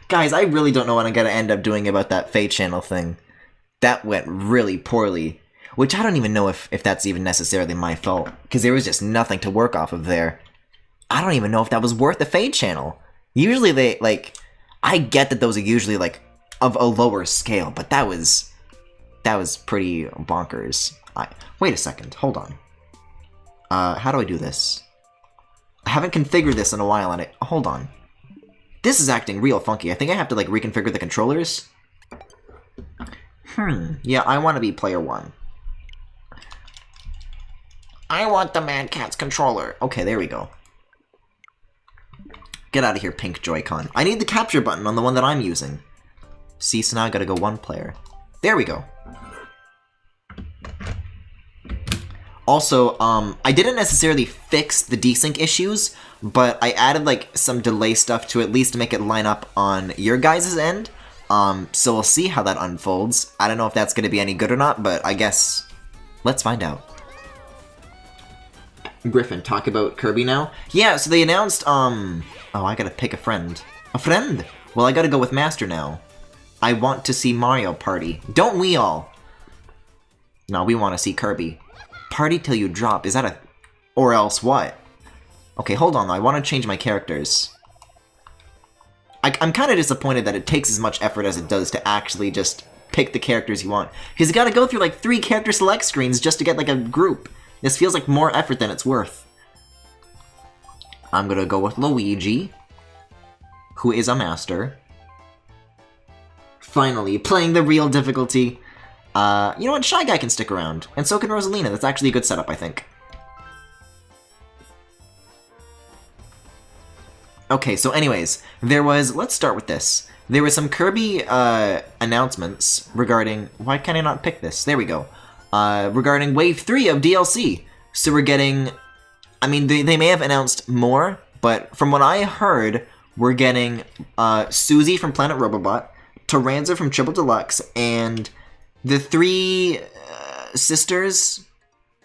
Guys, I really don't know what I'm gonna end up doing about that Fae channel thing. That went really poorly. Which I don't even know if that's even necessarily my fault. Because there was just nothing to work off of there. I don't even know if that was worth the Fae channel. Usually they, like... I get that those are usually, like, of a lower scale, but that was pretty bonkers. Wait a second, hold on. How do I do this? I haven't configured this in a while, and hold on. This is acting real funky. I think I have to, like, reconfigure the controllers. Yeah, I want to be player 1. I want the Mad Catz controller. Okay, there we go. Get out of here, pink Joy-Con. I need the capture button on the one that I'm using. See, so now I gotta go 1 player. There we go. Also, I didn't necessarily fix the desync issues, but I added, like, some delay stuff to at least make it line up on your guys' end. So we'll see how that unfolds. I don't know if that's gonna be any good or not, but I guess... let's find out. Griffin, talk about Kirby now? Yeah, so they announced, oh, I gotta pick a friend. A friend? Well, I gotta go with Master now. I want to see Mario Party. Don't we all? No, we want to see Kirby. Party till you drop. Is that a... or else what? Okay, hold on though. I want to change my characters. I'm kind of disappointed that it takes as much effort as it does to actually just pick the characters you want. Because you gotta go through like 3 character select screens just to get like a group. This feels like more effort than it's worth. I'm gonna go with Luigi, who is a master. Finally, playing the real difficulty. You know what? Shy Guy can stick around. And so can Rosalina. That's actually a good setup, I think. Okay, so anyways, there was... let's start with this. There were some Kirby, announcements regarding... why can I not pick this? There we go. Regarding Wave 3 of DLC. So we're getting... I mean, they may have announced more, but from what I heard, we're getting, Susie from Planet Robobot, Taranza from Triple Deluxe, and the 3 sisters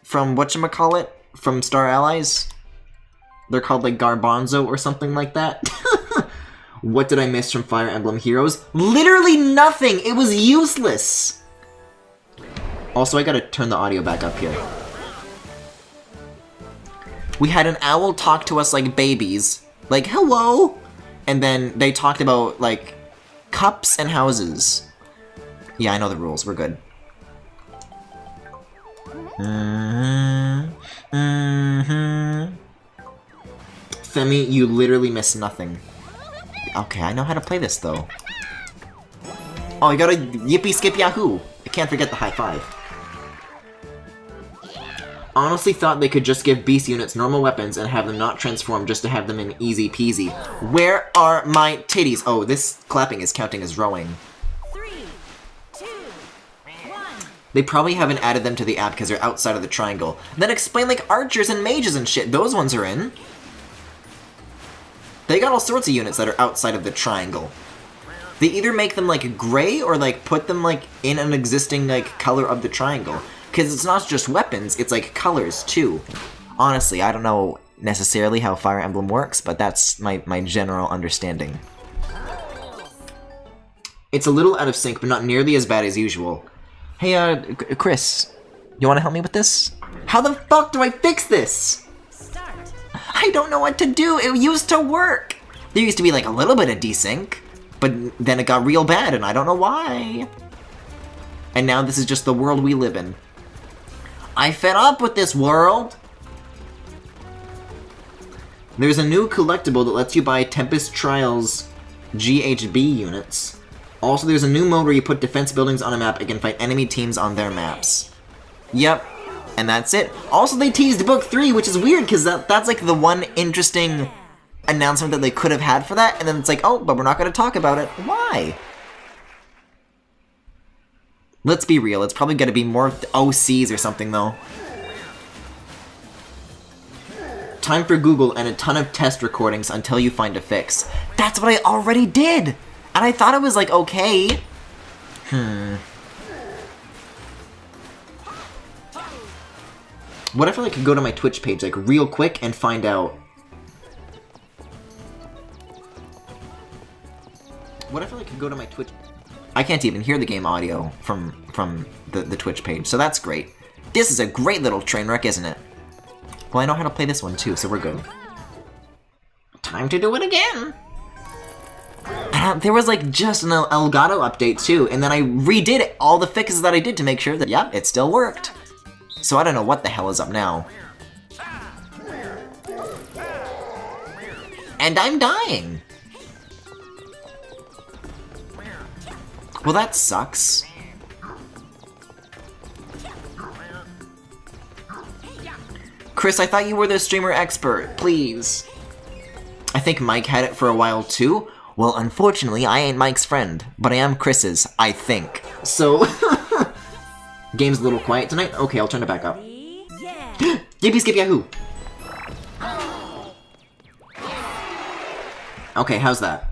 from whatchamacallit, from Star Allies. They're called like Garbanzo or something like that. What did I miss from Fire Emblem Heroes? Literally nothing! It was useless! Also, I gotta turn the audio back up here. We had an owl talk to us like babies. Like, hello! And then they talked about, like, cups and houses. Yeah, I know the rules. We're good. Femi, you literally missed nothing. Okay, I know how to play this, though. Oh, you gotta yippee skip yahoo! I can't forget the high five. Honestly thought they could just give beast units normal weapons and have them not transform just to have them in easy peasy. Where are my titties? Oh, this clapping is counting as rowing. 3, 2, 1. They probably haven't added them to the app because they're outside of the triangle. Then explain like archers and mages and shit. Those ones are in. They got all sorts of units that are outside of the triangle. They either make them like gray or like put them like in an existing like color of the triangle. Because it's not just weapons, it's like colors too. Honestly, I don't know necessarily how Fire Emblem works, but that's my general understanding. It's a little out of sync, but not nearly as bad as usual. Hey, Chris, you want to help me with this? How the fuck do I fix this? Start. I don't know what to do. It used to work. There used to be like a little bit of desync, but then it got real bad, and I don't know why. And now this is just the world we live in. I fed up with this world! There's a new collectible that lets you buy Tempest Trials GHB units. Also, there's a new mode where you put defense buildings on a map and can fight enemy teams on their maps. Yep, and that's it. Also, they teased Book 3, which is weird, because that's like the one interesting announcement that they could have had for that, and then it's like, oh, but we're not going to talk about it. Why? Let's be real, it's probably going to be more OCs or something, though. Time for Google and a ton of test recordings until you find a fix. That's what I already did! And I thought it was, like, okay. What if I could go to my Twitch page, like, real quick and find out... What if I could go to my Twitch? I can't even hear the game audio from the Twitch page, so that's great. This is a great little train wreck, isn't it? Well, I know how to play this one too, so we're good. Time to do it again! There was like just an Elgato update too, and then I redid all the fixes that I did to make sure that, yep, it still worked. So I don't know what the hell is up now. And I'm dying! Well, that sucks. Chris, I thought you were the streamer expert, please. I think Mike had it for a while too. Well, unfortunately, I ain't Mike's friend, but I am Chris's, I think. So, game's a little quiet tonight? Okay, I'll turn it back up. Yeah. Yippee skip yahoo! Okay, how's that?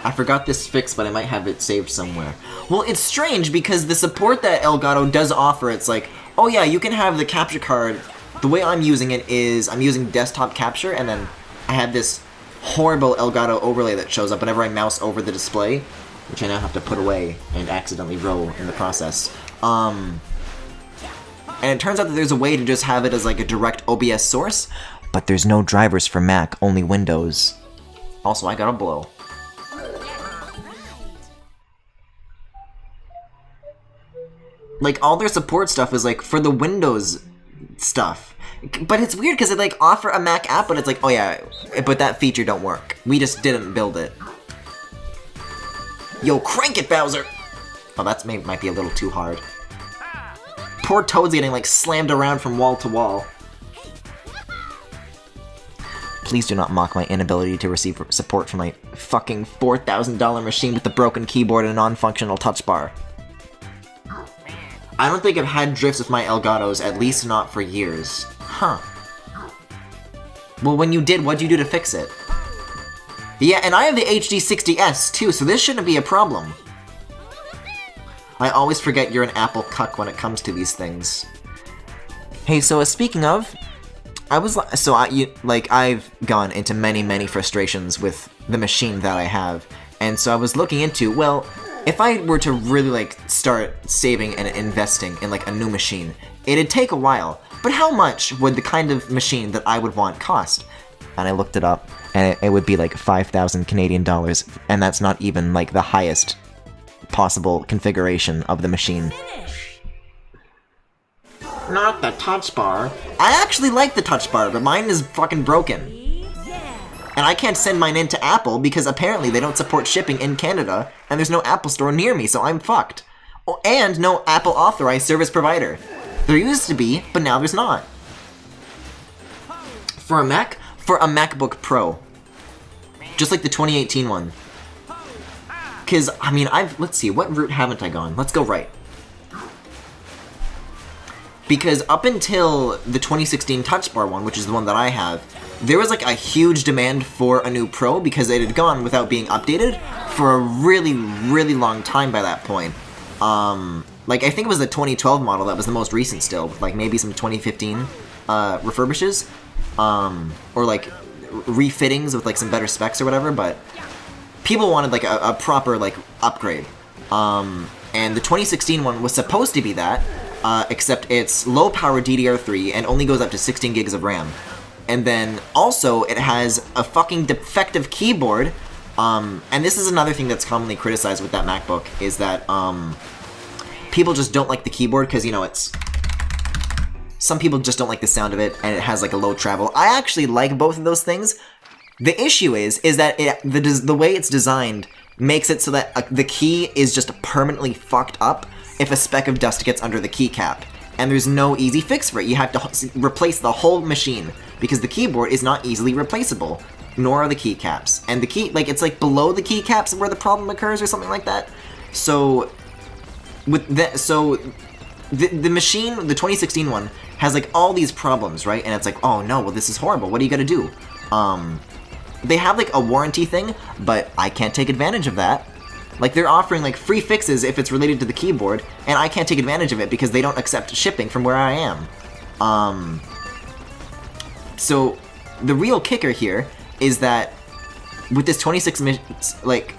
I forgot this fix, but I might have it saved somewhere. Well, it's strange because the support that Elgato does offer, it's like, oh yeah, you can have the capture card. The way I'm using it is I'm using desktop capture, and then I have this horrible Elgato overlay that shows up whenever I mouse over the display, which I now have to put away and accidentally roll in the process. And it turns out that there's a way to just have it as like a direct OBS source, but there's no drivers for Mac, only Windows. Also, I got a blow. Like, all their support stuff is, like, for the Windows stuff. But it's weird, because they, like, offer a Mac app, but it's like, oh yeah, but that feature don't work. We just didn't build it. Yo, crank it, Bowser! Oh, that's might be a little too hard. Poor Toad's getting, like, slammed around from wall to wall. Please do not mock my inability to receive support for my fucking $4,000 machine with the broken keyboard and a non-functional touch bar. I don't think I've had drifts with my Elgatos, at least not for years. Huh. Well, when you did, what'd you do to fix it? Yeah, and I have the HD60S too, so this shouldn't be a problem. I always forget you're an Apple cuck when it comes to these things. Hey, so speaking of, I've gone into many frustrations with the machine that I have, and so I was looking into, well, if I were to really, like, start saving and investing in, like, a new machine, it'd take a while. But how much would the kind of machine that I would want cost? And I looked it up, and it would be, like, 5,000 Canadian dollars, and that's not even, like, the highest possible configuration of the machine. Finish. Not the touch bar. I actually like the touch bar, but mine is fucking broken. And I can't send mine into Apple because apparently they don't support shipping in Canada, and there's no Apple store near me, so I'm fucked. Oh, and no Apple authorized service provider. There used to be, but now there's not. For a Mac? For a MacBook Pro. Just like the 2018 one. Cause, I mean, let's see, what route haven't I gone? Let's go right. Because up until the 2016 Touch Bar one, which is the one that I have, there was like a huge demand for a new Pro because it had gone without being updated for a really long time by that point. Like, I think it was the 2012 model that was the most recent still, with like maybe some 2015 refurbishes, or like refittings with like some better specs or whatever, but people wanted like a proper like upgrade. And the 2016 one was supposed to be that, except it's low power DDR3 and only goes up to 16 gigs of RAM. And then also it has a fucking defective keyboard. And this is another thing that's commonly criticized with that MacBook, is that people just don't like the keyboard because, you know, some people just don't like the sound of it, and it has like a low travel. I actually like both of those things. The issue is that the way it's designed makes it so that the key is just permanently fucked up if a speck of dust gets under the keycap. And there's no easy fix for it. You have to replace the whole machine, because the keyboard is not easily replaceable, nor are the keycaps. And the key, like, it's like below the keycaps where the problem occurs or something like that. So, the machine, the 2016 one, has like all these problems, right? And it's like, oh no, well this is horrible, what are you gonna do? They have like a warranty thing, but I can't take advantage of that. Like, they're offering like free fixes if it's related to the keyboard, and I can't take advantage of it because they don't accept shipping from where I am. So the real kicker here is that with this 26 like,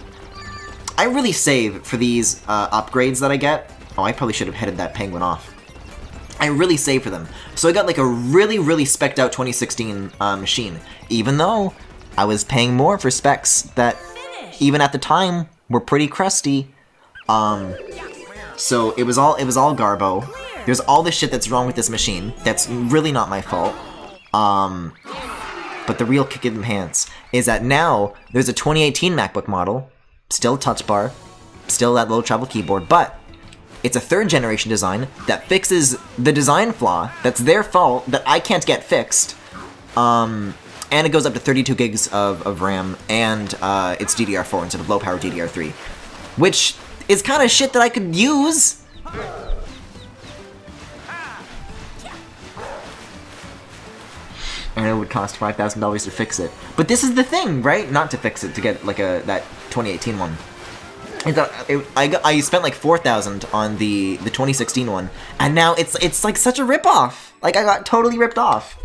I really save for these upgrades that I get. Oh, I probably should have headed that penguin off. I really save for them. So I got like a really, really specced out 2016 machine, even though I was paying more for specs that, even at the time, were pretty crusty. So it was all garbo. There's all this shit that's wrong with this machine. That's really not my fault. But the real kick in the pants is that now there's a 2018 MacBook model, still touch bar, still that low travel keyboard, but it's a 3rd generation design that fixes the design flaw that's their fault that I can't get fixed. And it goes up to 32 gigs of RAM, and it's DDR4 instead of low power DDR3, which is kind of shit that I could use. And it would cost $5,000 to fix it. But this is the thing, right? Not to fix it, to get like that 2018 one. I spent like $4,000 on the 2016 one, and now it's like such a ripoff. Like, I got totally ripped off.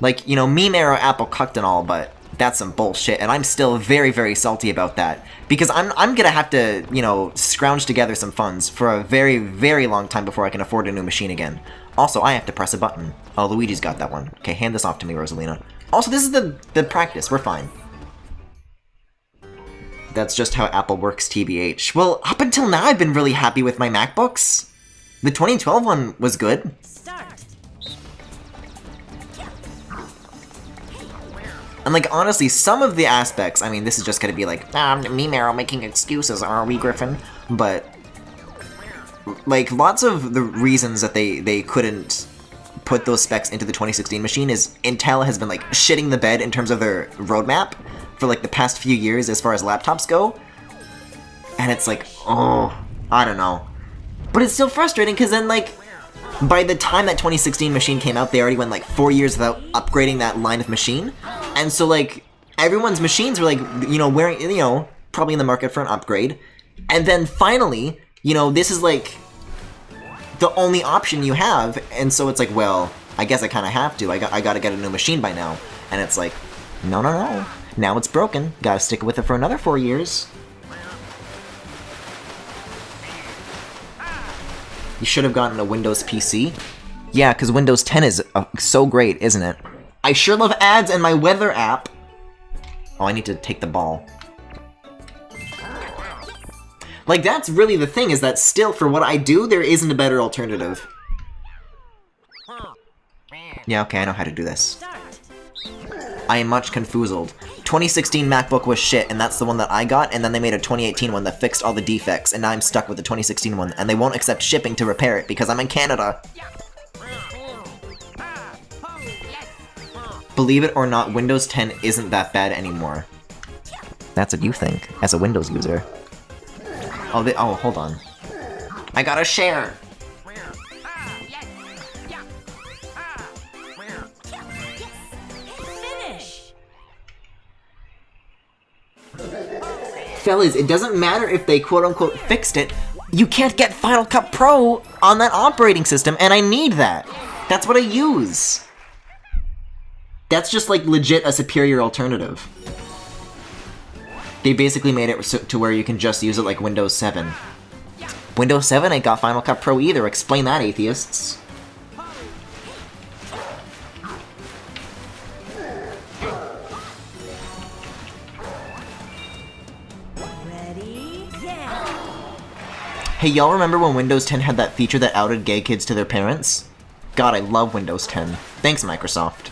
Like, you know, meme era Apple cucked and all, but that's some bullshit, and I'm still very, very salty about that. Because I'm gonna have to, you know, scrounge together some funds for a very, very long time before I can afford a new machine again. Also, I have to press a button. Oh, Luigi's got that one. Okay, hand this off to me, Rosalina. Also, this is the practice. We're fine. That's just how Apple works, TBH. Well, up until now, I've been really happy with my MacBooks. The 2012 one was good. Start. And, like, honestly, some of the aspects, I mean, this is just gonna be like, me, Meryl, making excuses, are we, Griffin? But, like, lots of the reasons that they couldn't put those specs into the 2016 machine is Intel has been, like, shitting the bed in terms of their roadmap for, like, the past few years as far as laptops go. And it's like, oh, I don't know. But it's still frustrating, because then, like, by the time that 2016 machine came out, they already went, like, 4 years without upgrading that line of machine. And so, like, everyone's machines were, like, you know, wearing, you know, probably in the market for an upgrade. And then finally, you know, this is, like, the only option you have. And so it's like, well, I guess I kind of have to. I gotta get a new machine by now. And it's like, no, no, no. Now it's broken. Gotta stick with it for another 4 years. You should have gotten a Windows PC. Yeah, because Windows 10 is so great, isn't it? I sure love ads and my weather app. Oh, I need to take the ball. Like, that's really the thing, is that still, for what I do, there isn't a better alternative. Yeah, okay, I know how to do this. Start. I am much confoozled. 2016 MacBook was shit, and that's the one that I got, and then they made a 2018 one that fixed all the defects, and now I'm stuck with the 2016 one, and they won't accept shipping to repair it because I'm in Canada. Believe it or not, Windows 10 isn't that bad anymore. That's what you think, as a Windows user. Oh, hold on. I gotta share! Finish. Fellas, it doesn't matter if they quote-unquote fixed it, you can't get Final Cut Pro on that operating system, and I need that! That's what I use! That's just, like, legit a superior alternative. They basically made it to where you can just use it like Windows 7. Windows 7 ain't got Final Cut Pro either, explain that, atheists. Ready? Yeah. Hey, y'all remember when Windows 10 had that feature that outed gay kids to their parents? God, I love Windows 10. Thanks, Microsoft.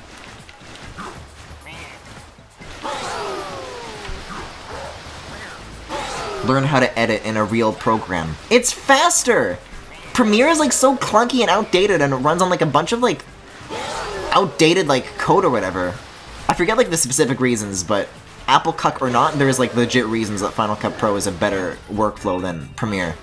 Learn how to edit in a real program. It's faster! Premiere is like so clunky and outdated, and it runs on like a bunch of like outdated like code or whatever. I forget like the specific reasons, but Apple cuck or not, there's like legit reasons that Final Cut Pro is a better workflow than Premiere.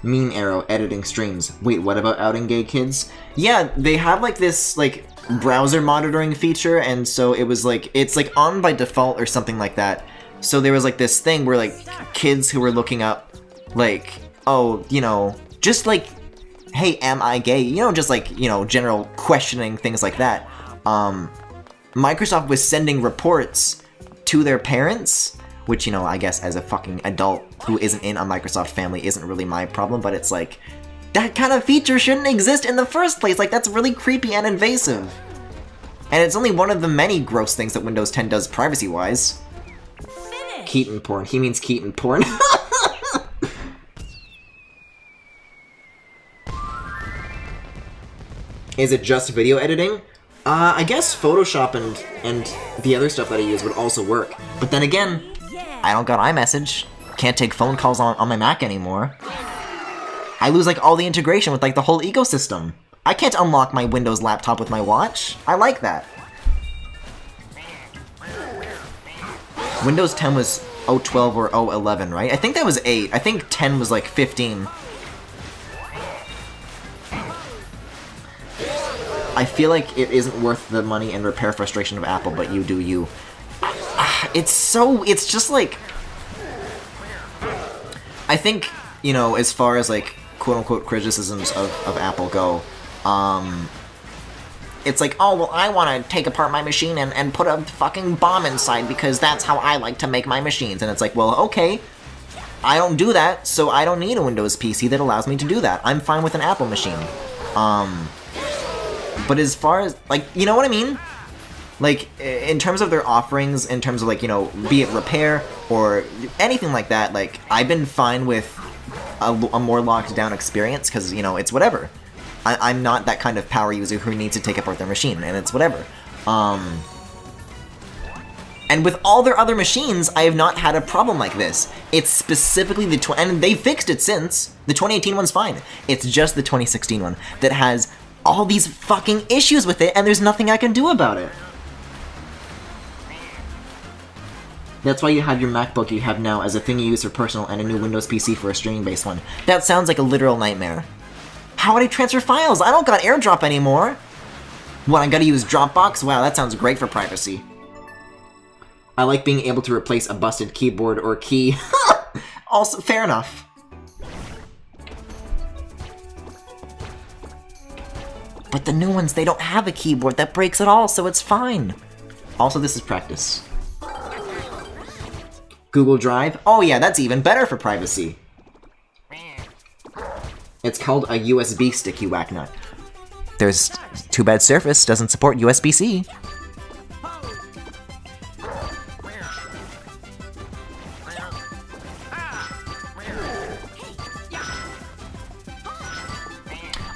Mean Arrow editing streams. Wait, what about outing gay kids? Yeah, they have like this like browser monitoring feature, and so it was like, it's like on by default or something like that. So there was like this thing where like kids who were looking up like, oh, you know, just like, hey, am I gay? You know, just like, you know, general questioning, things like that. Microsoft was sending reports to their parents, which, you know, I guess as a fucking adult who isn't in a Microsoft family isn't really my problem, but it's like, that kind of feature shouldn't exist in the first place. Like, that's really creepy and invasive. And it's only one of the many gross things that Windows 10 does privacy-wise. Keaton porn. He means Keaton porn. Is it just video editing? I guess Photoshop and the other stuff that I use would also work. But then again, I don't got iMessage. Can't take phone calls on my Mac anymore. I lose, like, all the integration with, like, the whole ecosystem. I can't unlock my Windows laptop with my watch. I like that. Windows 10 was 012 or 011, right? I think that was 8. I think 10 was, like, 15. I feel like it isn't worth the money and repair frustration of Apple, but you do you. It's just like... I think, you know, as far as, like, quote-unquote criticisms of Apple go, it's like, oh, well, I want to take apart my machine and put a fucking bomb inside because that's how I like to make my machines. And it's like, well, okay, I don't do that, so I don't need a Windows PC that allows me to do that. I'm fine with an Apple machine. But as far as, like, you know what I mean? Like, in terms of their offerings, in terms of, like, you know, be it repair or anything like that, like, I've been fine with a more locked down experience because, you know, it's whatever. I'm not that kind of power user who needs to take apart their machine, and it's whatever. And with all their other machines, I have not had a problem like this. It's specifically the and they fixed it since. The 2018 one's fine. It's just the 2016 one that has all these fucking issues with it, and there's nothing I can do about it. That's why you have your MacBook you have now as a thing you use for personal and a new Windows PC for a streaming-based one. That sounds like a literal nightmare. How would I transfer files? I don't got AirDrop anymore. What, I gotta use Dropbox? Wow, that sounds great for privacy. I like being able to replace a busted keyboard or key. Also, fair enough. But the new ones, they don't have a keyboard. That breaks it all, so it's fine. Also, this is practice. Google Drive? Oh yeah, that's even better for privacy. It's called a USB stick, you whacknut. There's too bad Surface doesn't support USB-C.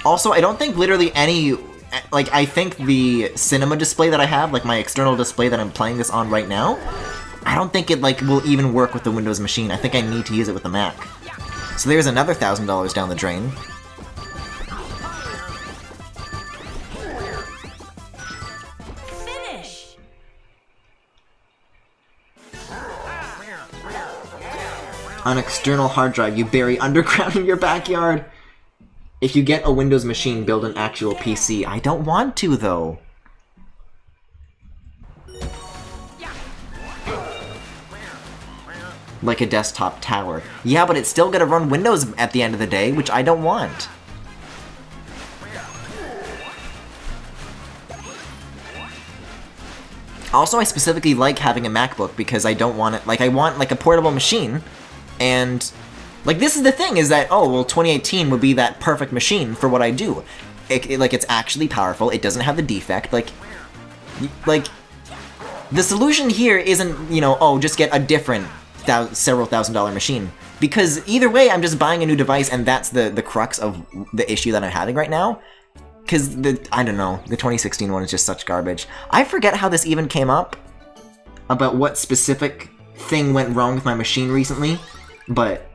Also, I don't think literally any... Like, I think the cinema display that I have, like my external display that I'm playing this on right now, I don't think it, like, will even work with the Windows machine. I think I need to use it with the Mac. So there's another $1,000 down the drain. Finish. An external hard drive you bury underground in your backyard. If you get a Windows machine, build an actual PC. I don't want to, though. Like a desktop tower. Yeah, but it's still gonna run Windows at the end of the day, which I don't want. Also, I specifically like having a MacBook because I don't want it, like, I want, like, a portable machine, and, like, this is the thing, is that, oh, well, 2018 would be that perfect machine for what I do. Like, it's actually powerful, it doesn't have the defect, like, the solution here isn't, you know, oh, just get a different several $1,000 machine. Because either way, I'm just buying a new device, and that's the crux of the issue that I'm having right now. Because I don't know, the 2016 one is just such garbage. I forget how this even came up, about what specific thing went wrong with my machine recently, but,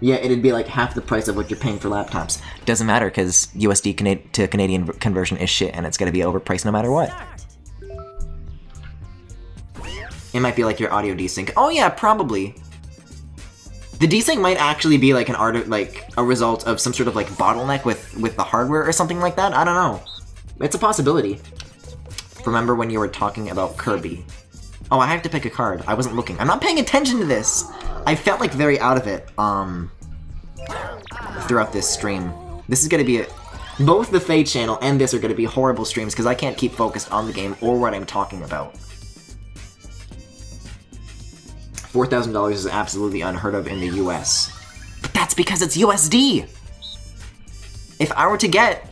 yeah, it'd be like half the price of what you're paying for laptops. Doesn't matter, because USD to Canadian conversion is shit, and it's gonna be overpriced no matter what. It might be like your audio desync. Oh yeah, probably. The desync might actually be like a result of some sort of like bottleneck with the hardware or something like that. I don't know. It's a possibility. Remember when you were talking about Kirby? Oh, I have to pick a card. I wasn't looking. I'm not paying attention to this! I felt like very out of it, throughout this stream. This is gonna be both the Fade channel and this are gonna be horrible streams because I can't keep focused on the game or what I'm talking about. $4,000 is absolutely unheard of in the US. But that's because it's USD! If I were to get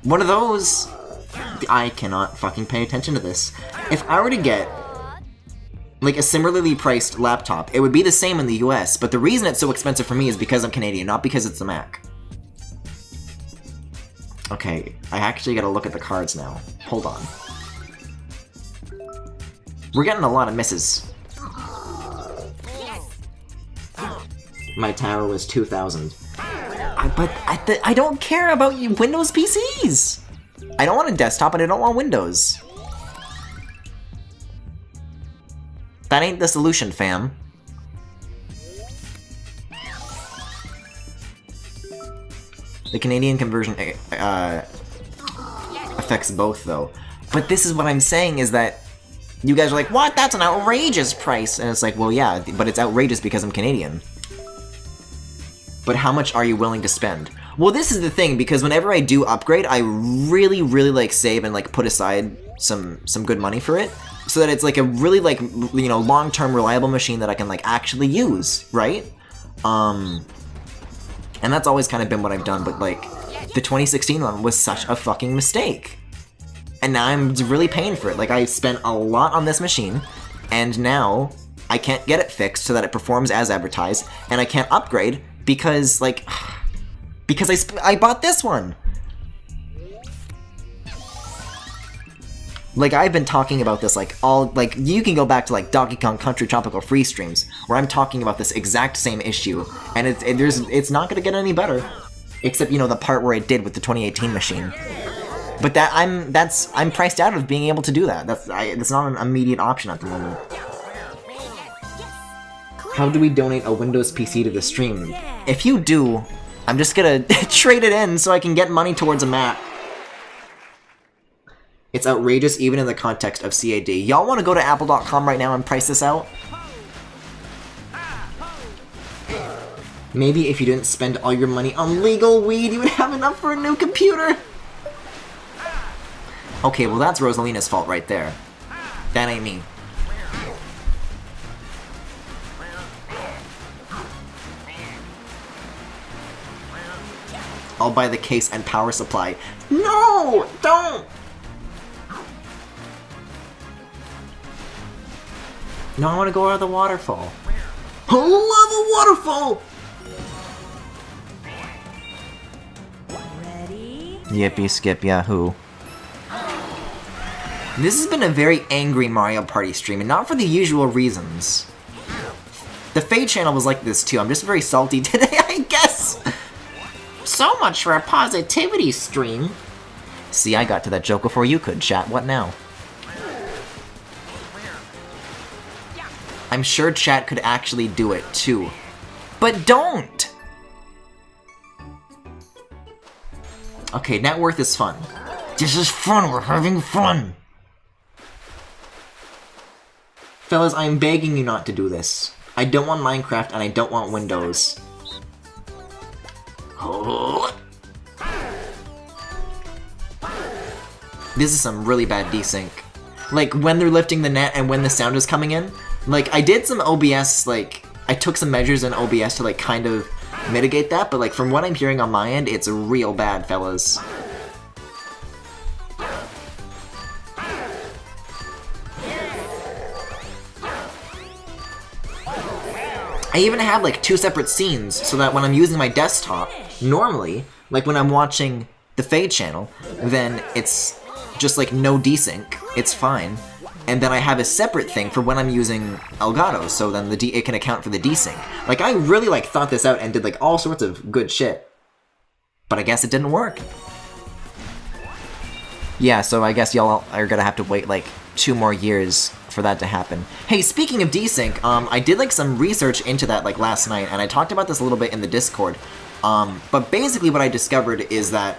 one of those... I cannot fucking pay attention to this. If I were to get like a similarly priced laptop, it would be the same in the US, but the reason it's so expensive for me is because I'm Canadian, not because it's the Mac. Okay, I actually gotta look at the cards now. Hold on. We're getting a lot of misses. My tower was 2,000. But I don't care about Windows PCs! I don't want a desktop and I don't want Windows. That ain't the solution, fam. The Canadian conversion affects both, though. But this is what I'm saying is that you guys are like, what? That's an outrageous price! And it's like, well, yeah, but it's outrageous because I'm Canadian. But how much are you willing to spend? Well, this is the thing, because whenever I do upgrade, I really, really, like, save and, like, put aside some good money for it. So that it's, like, a really, like, you know, long-term reliable machine that I can, like, actually use, right? And that's always kind of been what I've done, but, like, the 2016 one was such a fucking mistake. And now I'm really paying for it. Like, I spent a lot on this machine, and now I can't get it fixed so that it performs as advertised, and I can't upgrade because, like, because I bought this one! Like, I've been talking about this, like, you can go back to, like, Donkey Kong Country Tropical Freeze streams, where I'm talking about this exact same issue, and it's not gonna get any better. Except, you know, the part where it did with the 2018 machine. But I'm priced out of being able to do that. That's not an immediate option at the moment. How do we donate a Windows PC to the stream? If you do, I'm just gonna trade it in so I can get money towards a Mac. It's outrageous even in the context of CAD. Y'all wanna go to apple.com right now and price this out? Maybe if you didn't spend all your money on legal weed, you would have enough for a new computer! Okay, well that's Rosalina's fault right there. That ain't me. I'll buy the case and power supply. No! Don't! No, I want to go out of the waterfall. I love a waterfall! Ready? Yippee skip yahoo. This has been a very angry Mario Party stream, and not for the usual reasons. The Fade channel was like this too. I'm just very salty today, I guess. So much for a positivity stream. See, I got to that joke before you could, chat. What now? I'm sure chat could actually do it too. But don't! Okay, net worth is fun. This is fun, we're having fun! Fellas, I'm begging you not to do this. I don't want Minecraft and I don't want Windows. Oh. This is some really bad desync. Like, when they're lifting the net and when the sound is coming in, like, I did some OBS, like, I took some measures in OBS to, like, kind of mitigate that, but, like, from what I'm hearing on my end, it's real bad, fellas. I even have, like, 2 separate scenes, so that when I'm using my desktop, normally, like, when I'm watching the Fade channel, then it's just, like, no desync, it's fine. And then I have a separate thing for when I'm using Elgato, so then it can account for the desync. Like, I really, like, thought this out and did, like, all sorts of good shit. But I guess it didn't work. Yeah, so I guess y'all are gonna have to wait, like, 2 more years for that to happen. Hey, speaking of desync, I did, like, some research into that, like, last night, and I talked about this a little bit in the Discord. But basically what I discovered is that,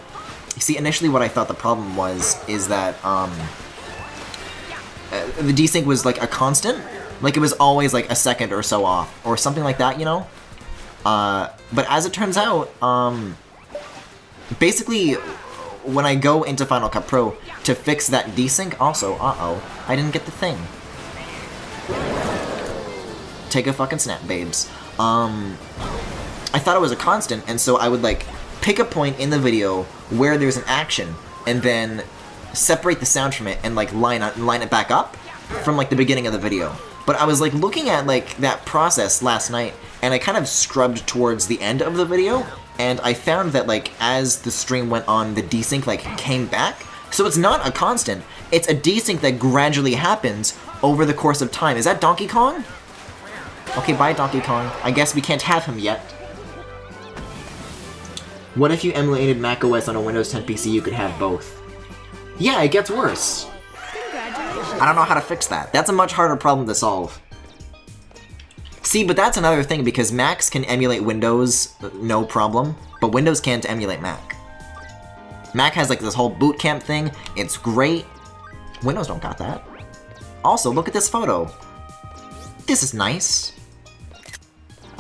see, initially what I thought the problem was, is that, the desync was like a constant. Like it was always like a second or so off, or something like that, you know? But as it turns out, basically, when I go into Final Cut Pro to fix that desync, also, I didn't get the thing. Take a fucking snap, babes. I thought it was a constant, and so I would like pick a point in the video where there's an action, and then separate the sound from it and like line it back up from like the beginning of the video. But I was like looking at like that process last night, and I kind of scrubbed towards the end of the video, and I found that like as the stream went on, the desync like came back. So it's not a constant, it's a desync that gradually happens over the course of time. Is that Donkey Kong? Okay, bye Donkey Kong. I guess we can't have him yet. What if you emulated macOS on a Windows 10 PC? You could have both. Yeah, it gets worse. I don't know how to fix that. That's a much harder problem to solve. See, but that's another thing, because Macs can emulate Windows, no problem, but Windows can't emulate Mac. Mac has like this whole boot camp thing, it's great. Windows don't got that. Also, look at this photo. This is nice.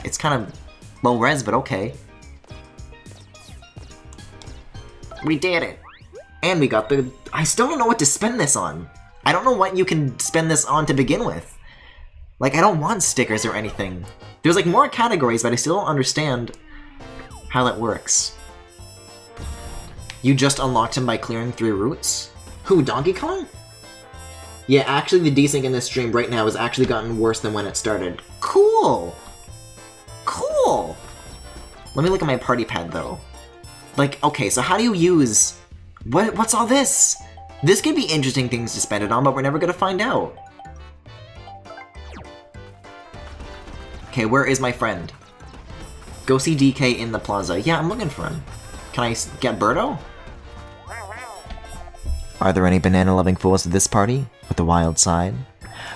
It's kind of low res, but okay. We did it. And we got the... I still don't know what to spend this on. I don't know what you can spend this on to begin with. Like, I don't want stickers or anything. There's like more categories, but I still don't understand how that works. You just unlocked him by clearing 3 routes? Who, Donkey Kong? Yeah, actually the desync in this stream right now has actually gotten worse than when it started. Cool! Cool! Let me look at my party pad though. Like, okay, so how do you use... What's all this? This could be interesting things to spend it on, but we're never gonna find out. Okay, where is my friend? Go see DK in the plaza. Yeah, I'm looking for him. Can I get Birdo? Are there any banana-loving fools at this party? With the wild side?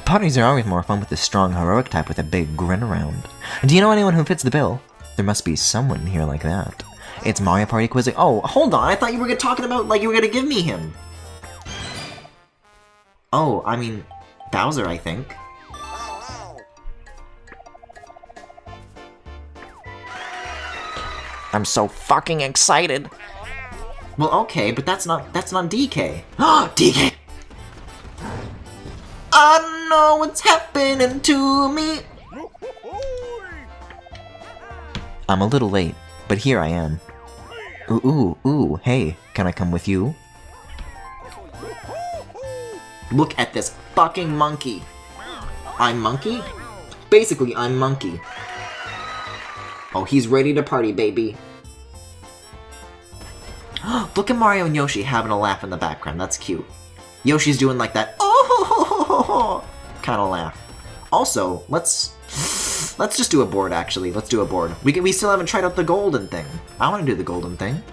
Parties are always more fun with the strong, heroic type with a big grin around. Do you know anyone who fits the bill? There must be someone here like that. It's Mario Party quizzing. Oh, hold on. I thought you were talking about, like, you were gonna give me him. Oh, I mean, Bowser, I think. I'm so fucking excited. Well, okay, but that's not DK. DK! I know what's happening to me. I'm a little late, but here I am. Ooh, hey, can I come with you? Look at this fucking monkey. I'm Monkey? Basically, I'm Monkey. Oh, he's ready to party, baby. Look at Mario and Yoshi having a laugh in the background. That's cute. Yoshi's doing like that oh kind of laugh. Also, let's just do a board. Actually, let's do a board. We still haven't tried out the golden thing. I want to do the golden thing.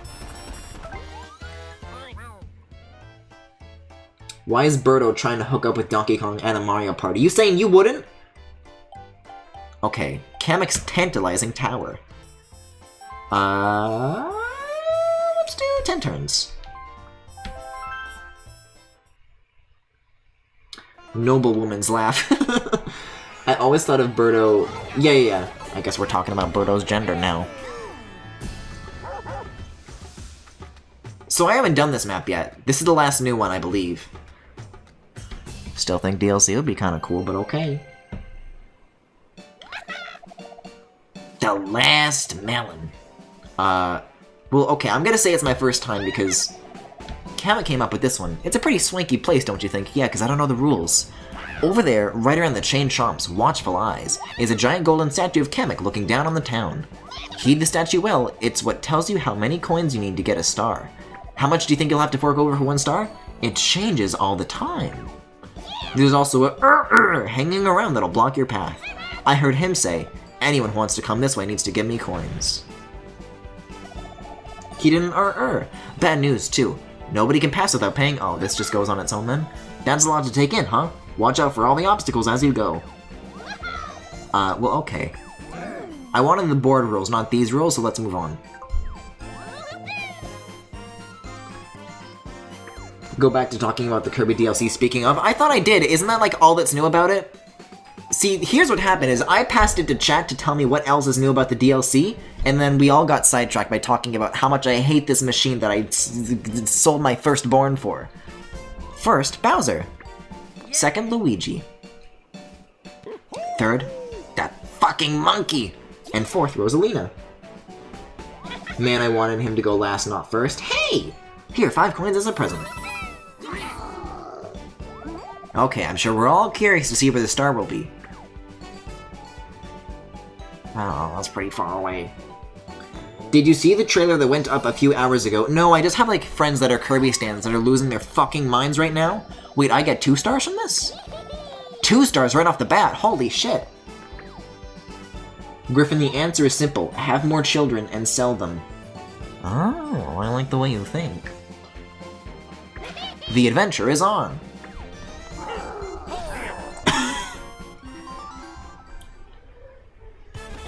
Why is Birdo trying to hook up with Donkey Kong at a Mario Party? You saying you wouldn't? Okay, Kamek's tantalizing tower. Let's do 10 turns. Noblewoman's laugh. I always thought of Birdo... Yeah. I guess we're talking about Birdo's gender now. So I haven't done this map yet. This is the last new one, I believe. Still think DLC would be kind of cool, but okay. The last melon. Well, okay, I'm gonna say it's my first time because Kamek came up with this one. It's a pretty swanky place, don't you think? Yeah, because I don't know the rules. Over there, right around the chain shops, watchful eyes, is a giant golden statue of Kamek looking down on the town. Heed the statue well, it's what tells you how many coins you need to get a star. How much do you think you'll have to fork over for 1 star? It changes all the time. There's also a hanging around that'll block your path. I heard him say, anyone who wants to come this way needs to give me coins. He didn't Bad news, too. Nobody can pass without paying. Oh, this just goes on its own then? That's a lot to take in, huh? Watch out for all the obstacles as you go. Well, okay. I wanted the board rules, not these rules, so let's move on. go back to talking about the Kirby DLC. Speaking of, I thought I did. Isn't that like all that's new about it? See, here's what happened is I passed it to chat to tell me what else is new about the DLC, and then we all got sidetracked by talking about how much I hate this machine that I sold my firstborn for. First, Bowser. Second, Luigi. Third, that fucking monkey. And fourth, Rosalina. Man, I wanted him to go last, not first. Hey! Here, 5 coins as a present. Okay, I'm sure we're all curious to see where the star will be. Oh, that's pretty far away. Did you see the trailer that went up a few hours ago? No, I just have like friends that are Kirby stands that are losing their fucking minds right now. Wait, I get 2 stars from this? 2 stars right off the bat, holy shit. Griffin, the answer is simple. Have more children and sell them. Oh, I like the way you think. The adventure is on.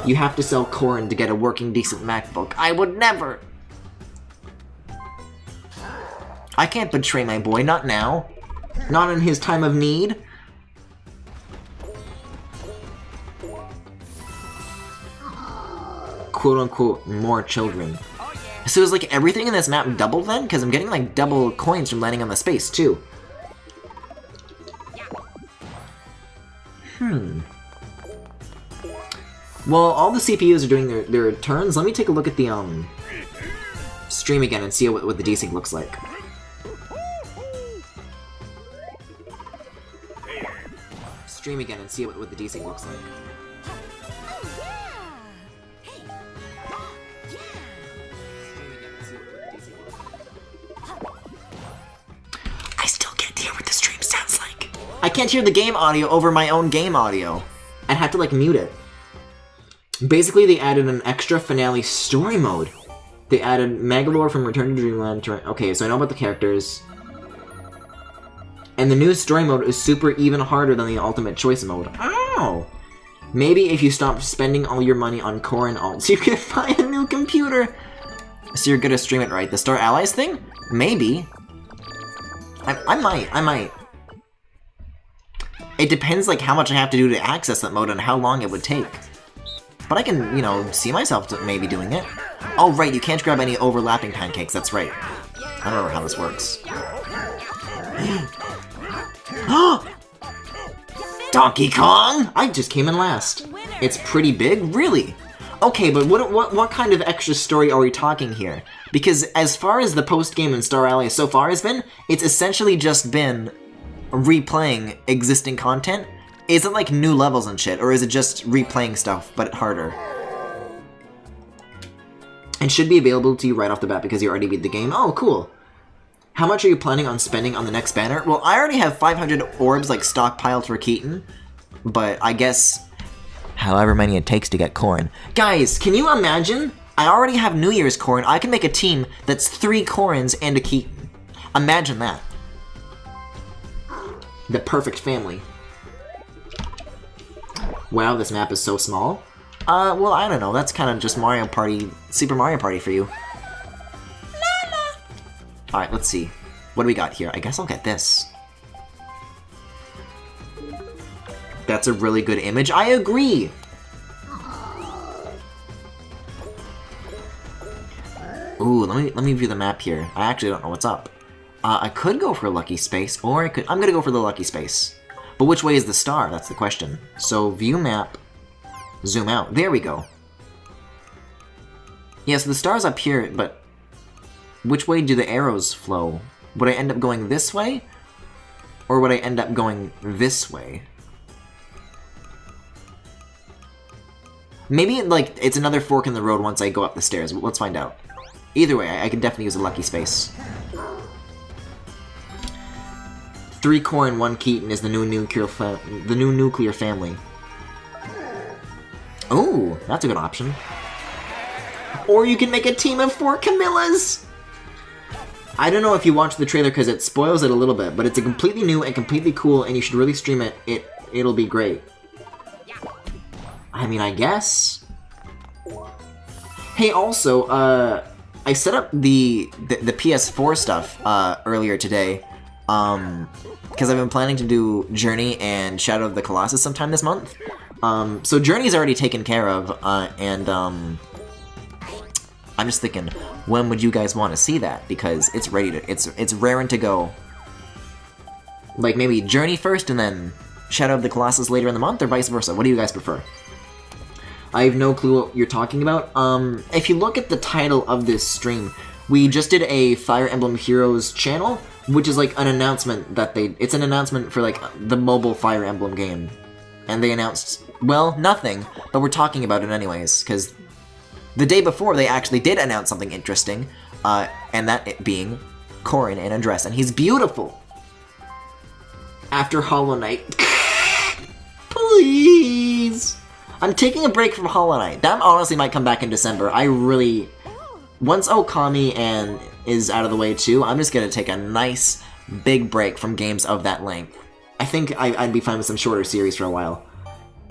You have to sell corn to get a working decent MacBook. I would never! I can't betray my boy, not now. Not in his time of need. Quote-unquote, more children. So is like everything in this map double then? Because I'm getting like double coins from landing on the space too. Well, all the CPUs are doing their turns. Let me take a look at the stream again and see what the desync looks like. Stream again and see what the desync looks like. I still can't hear what the stream sounds like. I can't hear the game audio over my own game audio. I'd have to like mute it. Basically, they added an extra finale story mode. They added Megalore from Return to Dreamland. Okay, so I know about the characters. And the new story mode is super even harder than the ultimate choice mode. Ow! Maybe if you stop spending all your money on core and alts, you can buy a new computer. So you're gonna stream it, right? The Star Allies thing? Maybe. I might. It depends like how much I have to do to access that mode and how long it would take. But I can, you know, see myself maybe doing it. Oh, right, you can't grab any overlapping pancakes, that's right. I don't know how this works. Donkey Kong! I just came in last. It's pretty big? Really? Okay, but what kind of extra story are we talking here? Because as far as the post-game in Star Allies so far has been, it's essentially just been replaying existing content. Is it like new levels and shit, or is it just replaying stuff, but harder? And should be available to you right off the bat because you already beat the game. Oh, cool. How much are you planning on spending on the next banner? Well, I already have 500 orbs like stockpiled for Keaton, but I guess however many it takes to get corn. Guys, can you imagine? I already have New Year's corn. I can make a team that's 3 corns and a Keaton. Imagine that. The perfect family. Wow, this map is so small. Well, I don't know. That's kind of just Mario Party, Super Mario Party for you. Alright, let's see. What do we got here? I guess I'll get this. That's a really good image. I agree! Ooh, let me view the map here. I actually don't know what's up. I could go for a lucky space, or I'm gonna go for the lucky space. But which way is the star? That's the question. So, view map, zoom out. There we go. Yeah, so the star's up here, but which way do the arrows flow? Would I end up going this way? Or would I end up going this way? Maybe, like, it's another fork in the road once I go up the stairs. Let's find out. Either way, I can definitely use a lucky space. 3 corn, 1 Keaton is the new nuclear family. Oh, that's a good option. Or you can make a team of 4 Camillas! I don't know if you watched the trailer because it spoils it a little bit, but it's a completely new and completely cool, and you should really stream it. It'll be great. I mean, I guess. Hey, also, I set up the PS4 stuff earlier today. because I've been planning to do Journey and Shadow of the Colossus sometime this month. So Journey's already taken care of, and I'm just thinking, when would you guys want to see that? Because it's ready to, it's raring to go. Like maybe Journey first and then Shadow of the Colossus later in the month, or vice versa. What do you guys prefer? I have no clue what you're talking about. If you look at the title of this stream, we just did a Fire Emblem Heroes channel, which is like an announcement that it's an announcement for like the mobile Fire Emblem game. And they announced, well, nothing, but we're talking about it anyways, because the day before they actually did announce something interesting, and that it being Corrin in a dress, and he's beautiful! After Hollow Knight. Please! I'm taking a break from Hollow Knight. That honestly might come back in December. I really... Once Okami is out of the way too, I'm just gonna take a nice, big break from games of that length. I think I'd be fine with some shorter series for a while.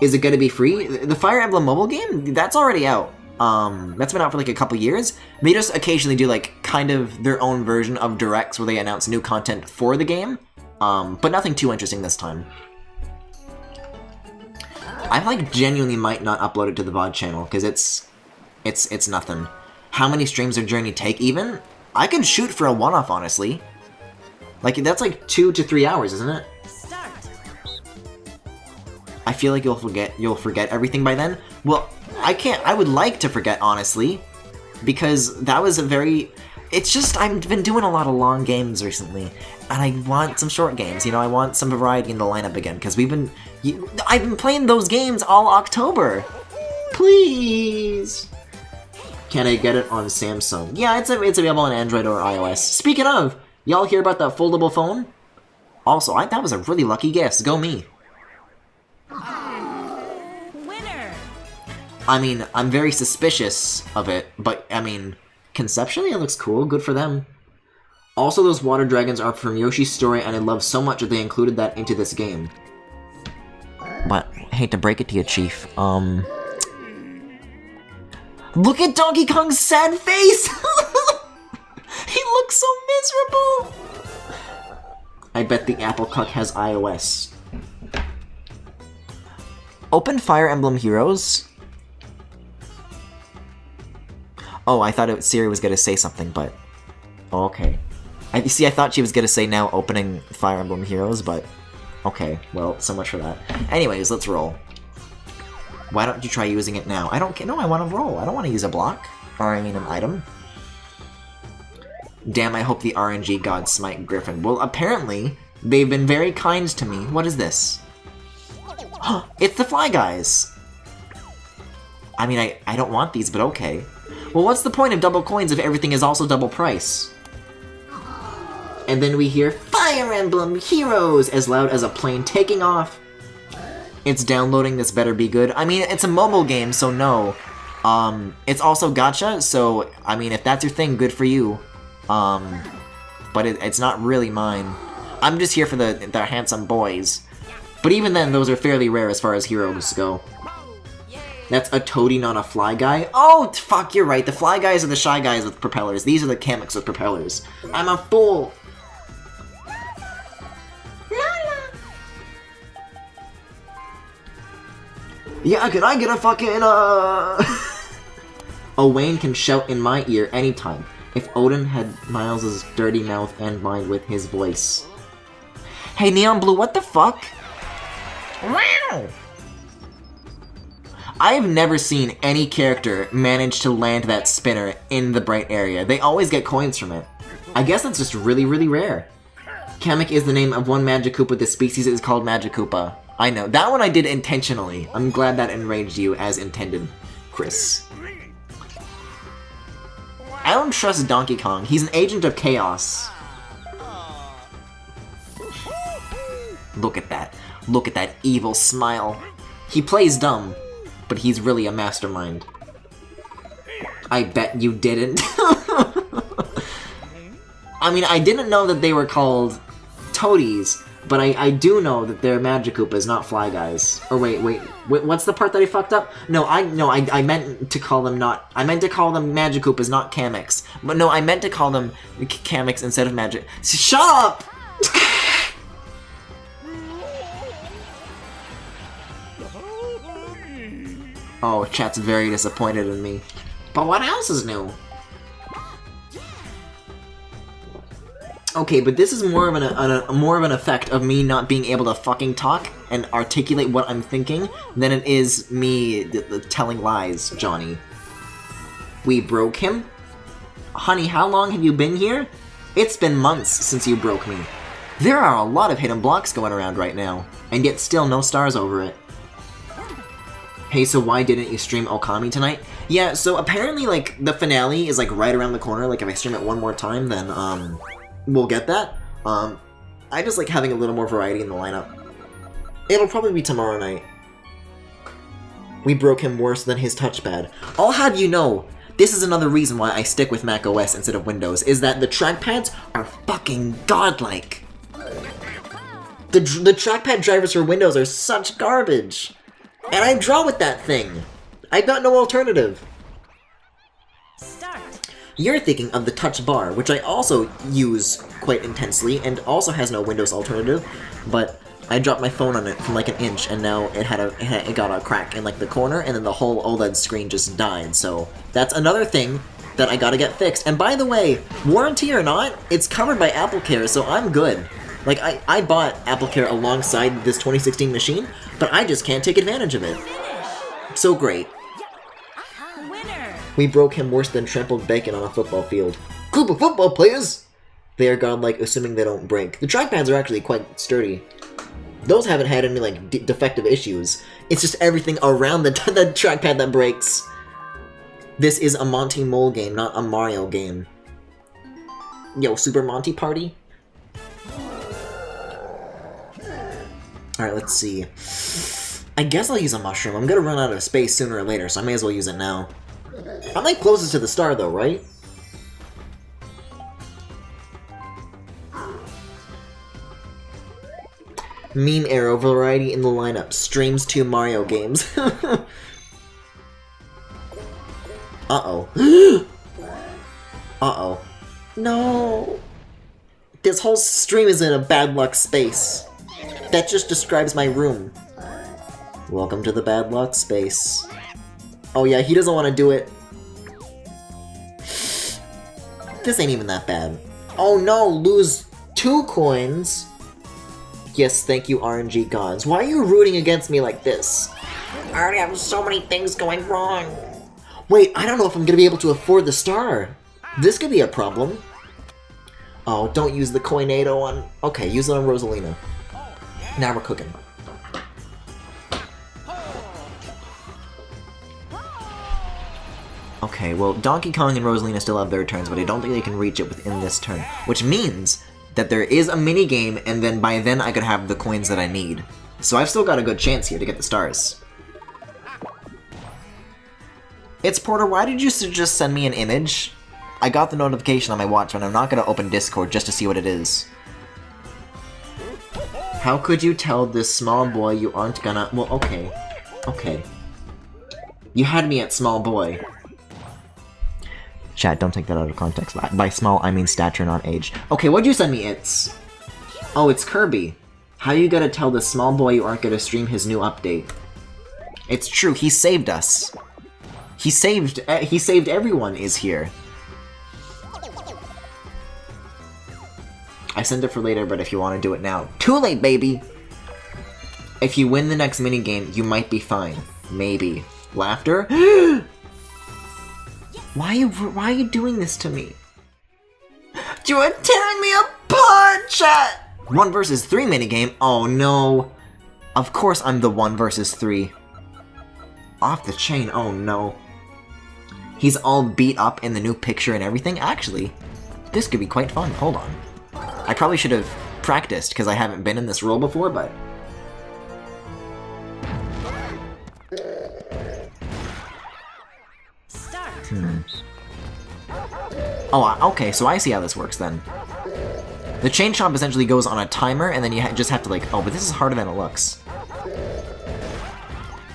Is it gonna be free? The Fire Emblem mobile game? That's already out. That's been out for like a couple years. They just occasionally do like kind of their own version of directs where they announce new content for the game. But nothing too interesting this time. I like genuinely might not upload it to the VOD channel because it's nothing. How many streams of Journey take even? I could shoot for a one-off, honestly. Like that's like 2 to 3 hours, isn't it? Start. I feel like you'll forget everything by then. Well, I would like to forget, honestly, because that was a very... It's just, I've been doing a lot of long games recently, and I want some short games, you know, I want some variety in the lineup again, because I've been playing those games all October! Please! Can I get it on Samsung? Yeah, it's available on Android or iOS. Speaking of, y'all hear about that foldable phone? Also, that was a really lucky guess, go me! Winner. I mean, I'm very suspicious of it, but, I mean... Conceptually, it looks cool. Good for them. Also, those water dragons are from Yoshi's story, and I love so much that they included that into this game. But, I hate to break it to you, Chief. Look at Donkey Kong's sad face! He looks so miserable! I bet the Apple Cuck has iOS. Open Fire Emblem Heroes? Oh, I thought Siri was gonna say something, but... Oh, okay. I thought she was gonna say now opening Fire Emblem Heroes, but... Okay, well, so much for that. Anyways, let's roll. Why don't you try using it now? I don't... No, I want to roll. I don't want to use a block. Or, I mean, an item. Damn, I hope the RNG gods smite Griffin. Well, apparently, they've been very kind to me. What is this? It's the Fly Guys! I mean, I don't want these, but okay. Well, what's the point of double coins if everything is also double price? And then we hear Fire Emblem Heroes as loud as a plane taking off. It's downloading, this better be good. I mean, it's a mobile game, so no. It's also gacha, so, I mean, if that's your thing, good for you. But it's not really mine. I'm just here for the handsome boys. But even then, those are fairly rare as far as heroes go. That's a toady, not a fly guy? Oh, fuck, you're right. The fly guys are the shy guys with propellers. These are the Kameks with propellers. I'm a fool! Yeah, can I get a fucking, Owain can shout in my ear anytime. If Odin had Miles' dirty mouth and mind with his voice. Hey, Neon Blue, what the fuck? Wow! I have never seen any character manage to land that spinner in the bright area. They always get coins from it. I guess that's just really, really rare. Kamek is the name of one Magikoopa. The species is called Magikoopa. I know. That one I did intentionally. I'm glad that enraged you as intended, Chris. I don't trust Donkey Kong. He's an agent of chaos. Look at that. Look at that evil smile. He plays dumb, but he's really a mastermind. I bet you didn't. I mean, I didn't know that they were called toadies, but I do know that they're Magikoopas, not Fly Guys. Or wait, what's the part that I fucked up? No, I meant to call them Magikoopas, not Kameks. But no, I meant to call them Kameks instead of Magic. Shut up! Oh, chat's very disappointed in me. But what else is new? Okay, but this is more of an effect of me not being able to fucking talk and articulate what I'm thinking than it is me telling lies, Johnny. We broke him? Honey, how long have you been here? It's been months since you broke me. There are a lot of hidden blocks going around right now, and yet still no stars over it. Hey, so why didn't you stream Okami tonight? Yeah, so apparently, like, the finale is, like, right around the corner. Like, if I stream it one more time, then, we'll get that. I just like having a little more variety in the lineup. It'll probably be tomorrow night. We broke him worse than his touchpad. I'll have you know, this is another reason why I stick with macOS instead of Windows, is that the trackpads are fucking godlike. The trackpad drivers for Windows are such garbage. And I draw with that thing. I've got no alternative. Start. You're thinking of the touch bar, which I also use quite intensely, and also has no Windows alternative, but I dropped my phone on it from like an inch, and now it got a crack in like the corner, and then the whole OLED screen just died, so that's another thing that I gotta get fixed. And by the way, warranty or not, it's covered by AppleCare, so I'm good. Like, I bought AppleCare alongside this 2016 machine, but I just can't take advantage of it. So great. Winner. We broke him worse than trampled bacon on a football field. Group of football players! They are godlike, assuming they don't break. The trackpads are actually quite sturdy. Those haven't had any, like, defective issues. It's just everything around the trackpad that breaks. This is a Monty Mole game, not a Mario game. Yo, Super Monty Party? Alright, let's see. I guess I'll use a mushroom. I'm gonna run out of space sooner or later, so I may as well use it now. I'm like closest to the star though, right? Meme arrow variety in the lineup. Streams 2 Mario games. Uh-oh. Uh-oh. No! This whole stream is in a bad luck space. That just describes my room. Welcome to the bad luck space. Oh yeah, he doesn't want to do it. This ain't even that bad. Oh no, lose 2 coins. Yes, thank you, RNG gods. Why are you rooting against me like this? I already have so many things going wrong. Wait, I don't know if I'm gonna be able to afford the star. This could be a problem. Oh, don't use the Coinado on... Okay, use it on Rosalina. Now we're cooking. Okay, well, Donkey Kong and Rosalina still have their turns, but I don't think they can reach it within this turn. Which means that there is a mini-game, and then by then I could have the coins that I need. So I've still got a good chance here to get the stars. It's Porter, why did you just send me an image? I got the notification on my watch, but I'm not going to open Discord just to see what it is. How could you tell this small boy you aren't gonna... Well, okay. Okay. You had me at small boy. Chat, don't take that out of context. By small, I mean stature, not age. Okay, what'd you send me? It's... Oh, it's Kirby. How you gonna tell this small boy you aren't gonna stream his new update? It's true, he saved us. He saved everyone is here. I sent it for later, but if you want to do it now... Too late, baby! If you win the next minigame, you might be fine. Maybe. Laughter? Why are you doing this to me? You are tearing me apart, chat! 1 versus 3 minigame? Oh no. Of course I'm the 1 versus 3. Off the chain, oh no. He's all beat up in the new picture and everything? Actually, this could be quite fun. Hold on. I probably should have practiced, because I haven't been in this role before, but... Start. Oh, okay, so I see how this works then. The chain chomp essentially goes on a timer, and then you just have to like... Oh, but this is harder than it looks.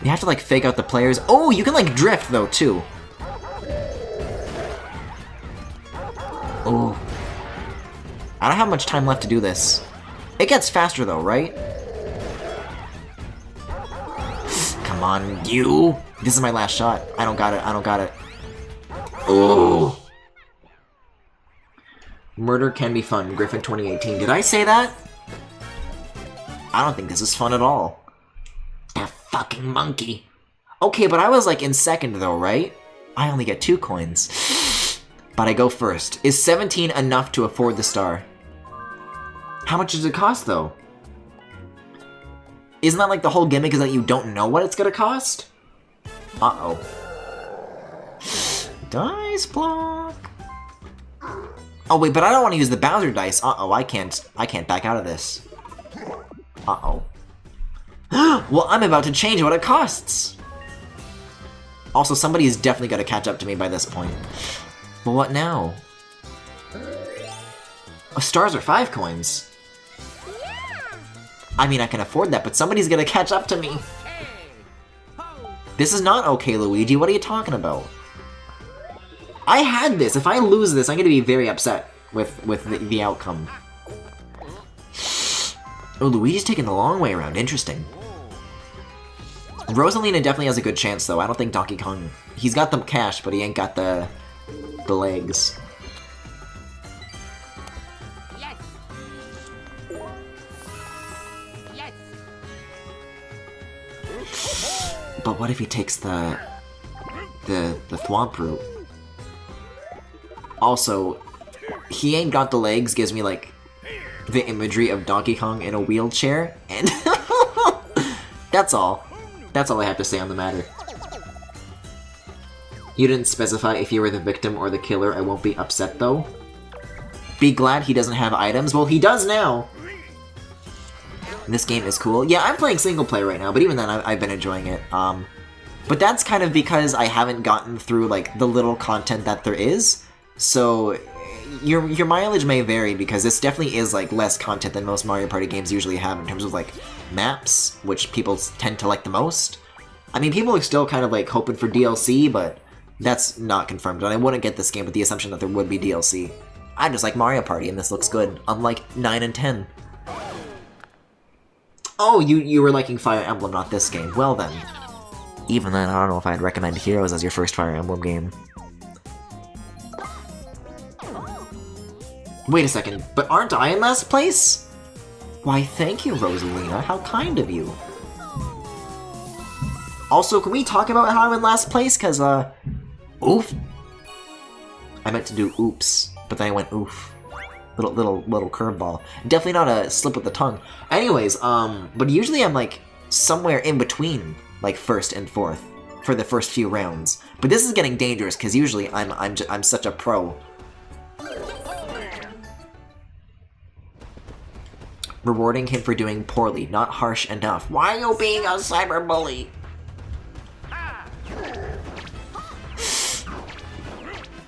You have to like fake out the players. Oh, you can like drift though, too. Oh. I don't have much time left to do this. It gets faster though, right? Come on, you! This is my last shot. I don't got it, I don't got it. Oh! Murder can be fun, Griffin 2018. Did I say that? I don't think this is fun at all. That fucking monkey. Okay, but I was like in second though, right? I only get 2 coins. But I go first. Is 17 enough to afford the star? How much does it cost though? Isn't that like the whole gimmick is that you don't know what it's gonna cost? Uh-oh. Dice block. Oh wait, but I don't want to use the Bowser dice. Uh-oh, I can't back out of this. Uh-oh. Well, I'm about to change what it costs. Also, somebody is definitely going to catch up to me by this point. But what now? Oh, stars are 5 coins. I mean, I can afford that, but somebody's going to catch up to me. This is not okay, Luigi. What are you talking about? I had this. If I lose this, I'm going to be very upset with the outcome. Oh, Luigi's taking the long way around. Interesting. Rosalina definitely has a good chance, though. I don't think Donkey Kong... He's got the cash, but he ain't got the legs. Yes. Yes. But what if he takes the Thwomp route? Also, he ain't got the legs gives me, like, the imagery of Donkey Kong in a wheelchair, and that's all. That's all I have to say on the matter. You didn't specify if you were the victim or the killer. I won't be upset, though. Be glad he doesn't have items. Well, he does now! This game is cool. Yeah, I'm playing single player right now, but even then, I've been enjoying it. But that's kind of because I haven't gotten through, like, the little content that there is. So, your mileage may vary, because this definitely is, like, less content than most Mario Party games usually have in terms of, like, maps, which people tend to like the most. I mean, people are still kind of, like, hoping for DLC, but that's not confirmed, and I wouldn't get this game with the assumption that there would be DLC. I just like Mario Party, and this looks good, unlike 9 and 10. Oh, you were liking Fire Emblem, not this game. Well then. Even then, I don't know if I'd recommend Heroes as your first Fire Emblem game. Wait a second, but aren't I in last place? Why, thank you, Rosalina. How kind of you. Also, can we talk about how I'm in last place? Cause, oof. I meant to do oops, but then I went oof. Little curveball. Definitely not a slip of the tongue. Anyways, but usually I'm like somewhere in between, like first and fourth, for the first few rounds. But this is getting dangerous because usually I'm such a pro. Rewarding him for doing poorly, not harsh enough. Why are you being a cyberbully?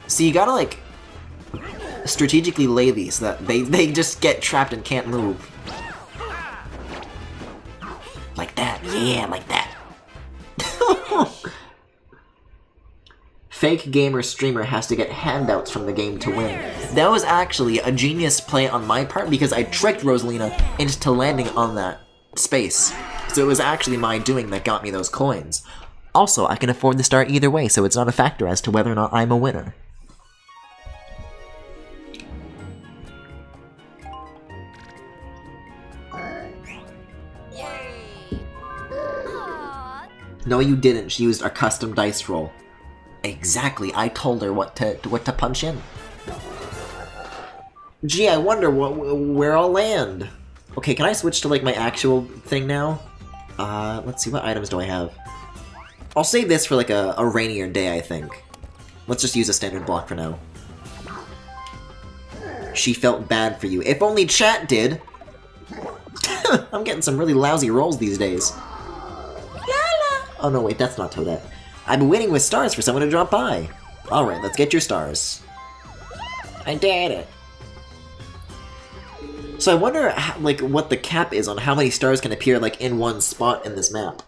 So you gotta like strategically lay these so that they just get trapped and can't move. Like that, yeah, like that. Fake gamer streamer has to get handouts from the game to win. That was actually a genius play on my part because I tricked Rosalina into landing on that space. So it was actually my doing that got me those coins. Also, I can afford the star either way, so it's not a factor as to whether or not I'm a winner. No, you didn't. She used a custom dice roll. Exactly. I told her what to punch in. Gee, I wonder where I'll land. Okay, can I switch to like my actual thing now? Let's see, what items do I have? I'll save this for like a rainier day, I think. Let's just use a standard block for now. She felt bad for you. If only chat did. I'm getting some really lousy rolls these days. Oh no, wait, that's not Toadette. I've been waiting with stars for someone to drop by. Alright, let's get your stars. I did it. So I wonder, like, what the cap is on how many stars can appear, like, in one spot in this map.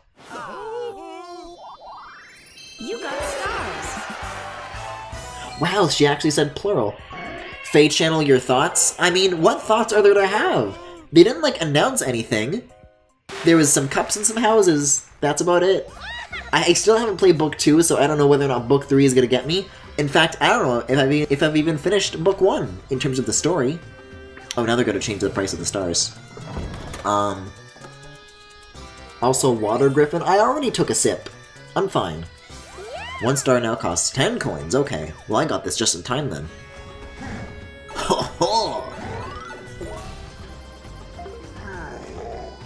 You got stars. Wow, she actually said plural. Faye Channel, your thoughts? I mean, what thoughts are there to have? They didn't, like, announce anything. There was some cups and some houses. That's about it. I still haven't played Book 2, so I don't know whether or not Book 3 is gonna get me. In fact, I don't know if I've even finished Book 1 in terms of the story. Oh, now they're gonna change the price of the stars. Also, Water Griffin. I already took a sip. I'm fine. 1 star now costs 10 coins. Okay. Well, I got this just in time then. Ho ho!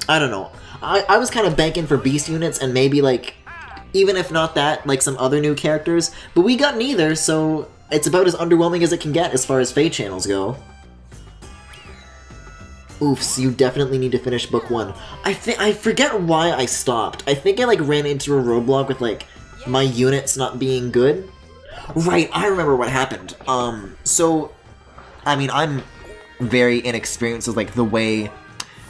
I don't know. I was kind of banking for beast units and maybe, like, even if not that, like some other new characters. But we got neither, so it's about as underwhelming as it can get as far as Fate channels go. Oofs, you definitely need to finish Book 1. I forget why I stopped. I think I, like, ran into a roadblock with, like, my units not being good. Right, I remember what happened. So, I mean, I'm very inexperienced with, like, the way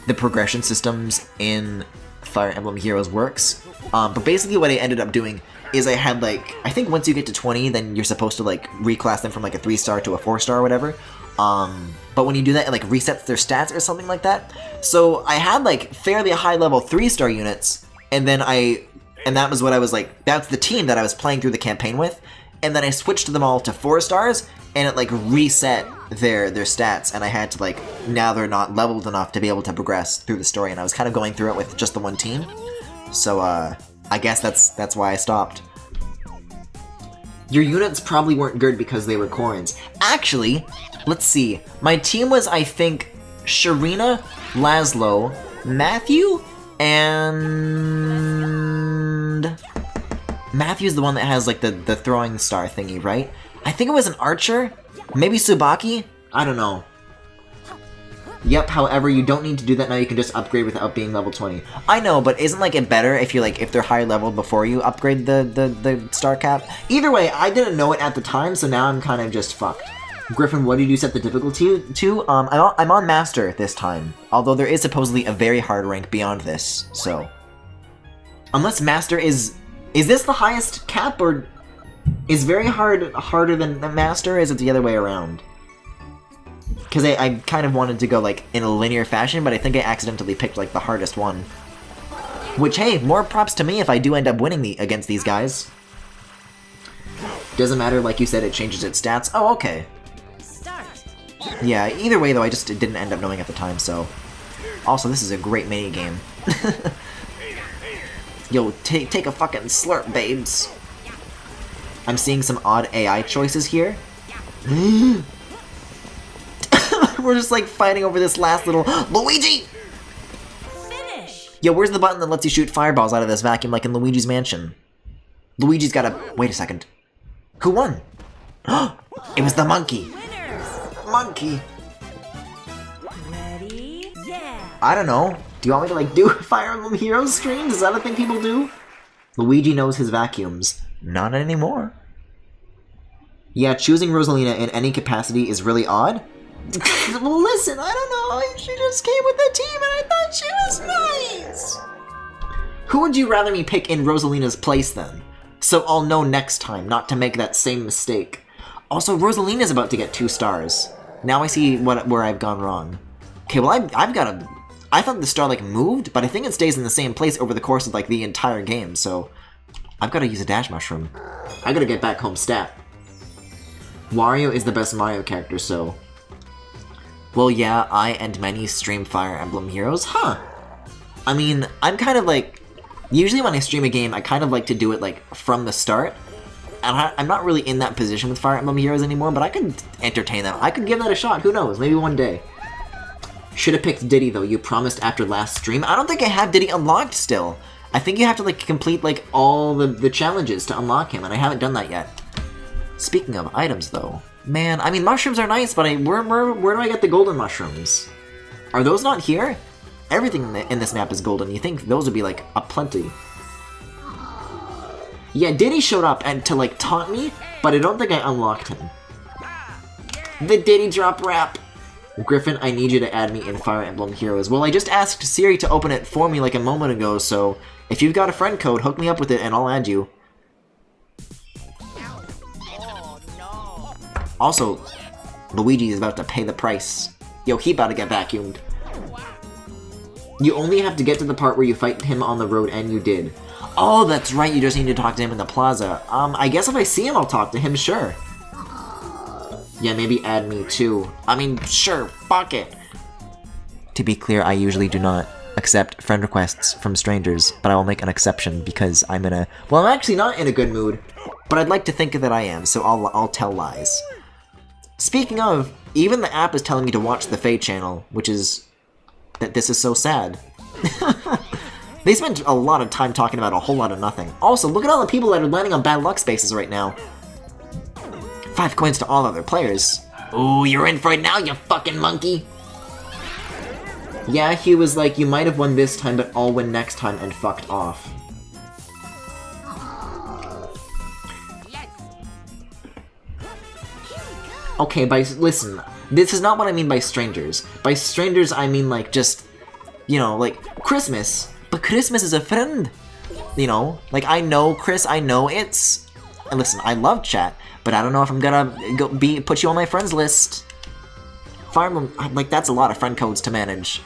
the progression systems in Fire Emblem Heroes works. But basically what I ended up doing is I had, like, I think once you get to 20, then you're supposed to, like, reclass them from, like, a 3-star to a 4-star or whatever. But when you do that, it, like, resets their stats or something like that. So I had, like, fairly high-level 3-star units, and then and that was what I was, like, that's the team that I was playing through the campaign with, and then I switched them all to 4 stars, and it, like, reset their stats, and I had to, like, now they're not leveled enough to be able to progress through the story, and I was kind of going through it with just the one team. So, I guess that's why I stopped. Your units probably weren't good because they were Corins. Actually, let's see. My team was, I think, Sharina, Laszlo, Matthew, and... Matthew's the one that has, like, the throwing star thingy, right? I think it was an archer? Maybe Tsubaki? I don't know. Yep, however, you don't need to do that now, you can just upgrade without being level 20. I know, but isn't, like, it better if you, like, if they're higher level before you upgrade the star cap? Either way, I didn't know it at the time, so now I'm kind of just fucked. Griffin, what did you set the difficulty to? I'm on Master this time, although there is supposedly a very hard rank beyond this, so... Unless Master is this the highest cap, or... Is very hard harder than Master, or is it the other way around? Because I kind of wanted to go, like, in a linear fashion, but I think I accidentally picked, like, the hardest one. Which, hey, more props to me if I do end up winning against these guys. Doesn't matter, like you said, it changes its stats. Oh, okay. Start. Yeah, either way, though, I just didn't end up knowing at the time, so... Also, this is a great mini-game. Yo, take a fucking slurp, babes. I'm seeing some odd AI choices here. We're just, like, fighting over this last little... Luigi! Finish. Yo, where's the button that lets you shoot fireballs out of this vacuum like in Luigi's Mansion? Luigi's got a... Wait a second. Who won? It was the monkey. Winners. Monkey. Ready? Yeah. I don't know. Do you want me to, like, do Fire Emblem Heroes streams? Is that a thing people do? Luigi knows his vacuums. Not anymore. Yeah, choosing Rosalina in any capacity is really odd. Well, listen, I don't know. She just came with the team and I thought she was nice. Who would you rather me pick in Rosalina's place, then? So I'll know next time not to make that same mistake. Also, Rosalina's about to get 2 stars. Now I see where I've gone wrong. Okay, well, I've got a... I thought the star, like, moved, but I think it stays in the same place over the course of, like, the entire game, so... I've got to use a dash mushroom. I gotta get back home stat. Wario is the best Mario character, so... Well, yeah, I and many stream Fire Emblem Heroes. Huh. I mean, I'm kind of like... Usually when I stream a game, I kind of like to do it, like, from the start. And I'm not really in that position with Fire Emblem Heroes anymore, but I could entertain them. I could give that a shot, who knows, maybe one day. Should've picked Diddy, though, you promised after last stream. I don't think I have Diddy unlocked still. I think you have to, like, complete, like, all the challenges to unlock him, and I haven't done that yet. Speaking of items, though... Man, I mean, mushrooms are nice, but where do I get the golden mushrooms? Are those not here? Everything in this map is golden. You think those would be, like, aplenty. Yeah, Diddy showed up to, like, taunt me, but I don't think I unlocked him. The Diddy drop rap! Griffin, I need you to add me in Fire Emblem Heroes. Well, I just asked Siri to open it for me, like, a moment ago, so... If you've got a friend code, hook me up with it and I'll add you. Also, Luigi is about to pay the price. Yo, he about to get vacuumed. You only have to get to the part where you fight him on the road, and you did. Oh, that's right, you just need to talk to him in the plaza. I guess if I see him, I'll talk to him, sure. Yeah, maybe add me too. I mean, sure, fuck it. To be clear, I usually do not accept friend requests from strangers, but I will make an exception because I'm in a... Well, I'm actually not in a good mood, but I'd like to think that I am, so I'll tell lies. Speaking of, even the app is telling me to watch the Faye channel, which is... that this is so sad. They spent a lot of time talking about a whole lot of nothing. Also, look at all the people that are landing on bad luck spaces right now. 5 coins to all other players. Ooh, you're in for it now, you fucking monkey! Yeah, he was like, you might have won this time, but I'll win next time, and fucked off. Yes. Okay, listen, this is not what I mean by strangers. By strangers, I mean like just, you know, like Christmas. But Christmas is a friend. You know, like I know Chris, I know it's... And listen, I love chat, but I don't know if I'm gonna put you on my friends list. Fire Emblem, like that's a lot of friend codes to manage.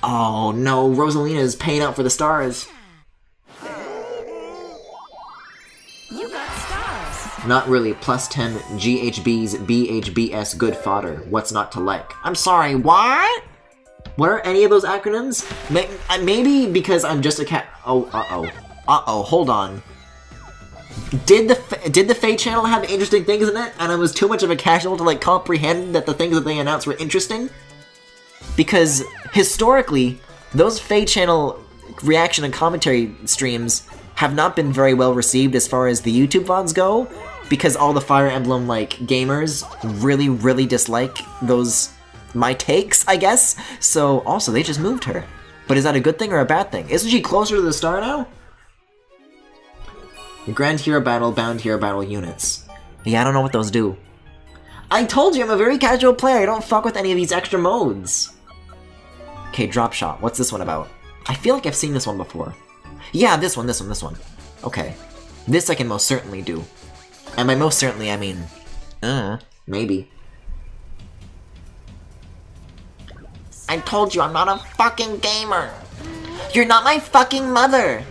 Oh no, Rosalina is paying out for the stars. You got stars. Not really, plus 10 GHBs, BHBS, good fodder. What's not to like? I'm sorry, what? What are any of those acronyms? Maybe because I'm just a cat. Oh, uh-oh, hold on. Did the Faye channel have interesting things in it, and I was too much of a casual to like comprehend that the things that they announced were interesting? Because historically, those Faye channel reaction and commentary streams have not been very well received as far as the YouTube VODs go, because all the Fire Emblem like gamers really dislike those my takes, I guess. So also they just moved her. But is that a good thing or a bad thing? Isn't she closer to the star now? Grand Hero Battle, Bound Hero Battle units. Yeah, I don't know what those do. I told you I'm a very casual player. I don't fuck with any of these extra modes. Okay, Drop Shot. What's this one about? I feel like I've seen this one before. Yeah, this one. Okay. This I can most certainly do. And by most certainly, I mean... maybe. I told you I'm not a fucking gamer! You're not my fucking mother!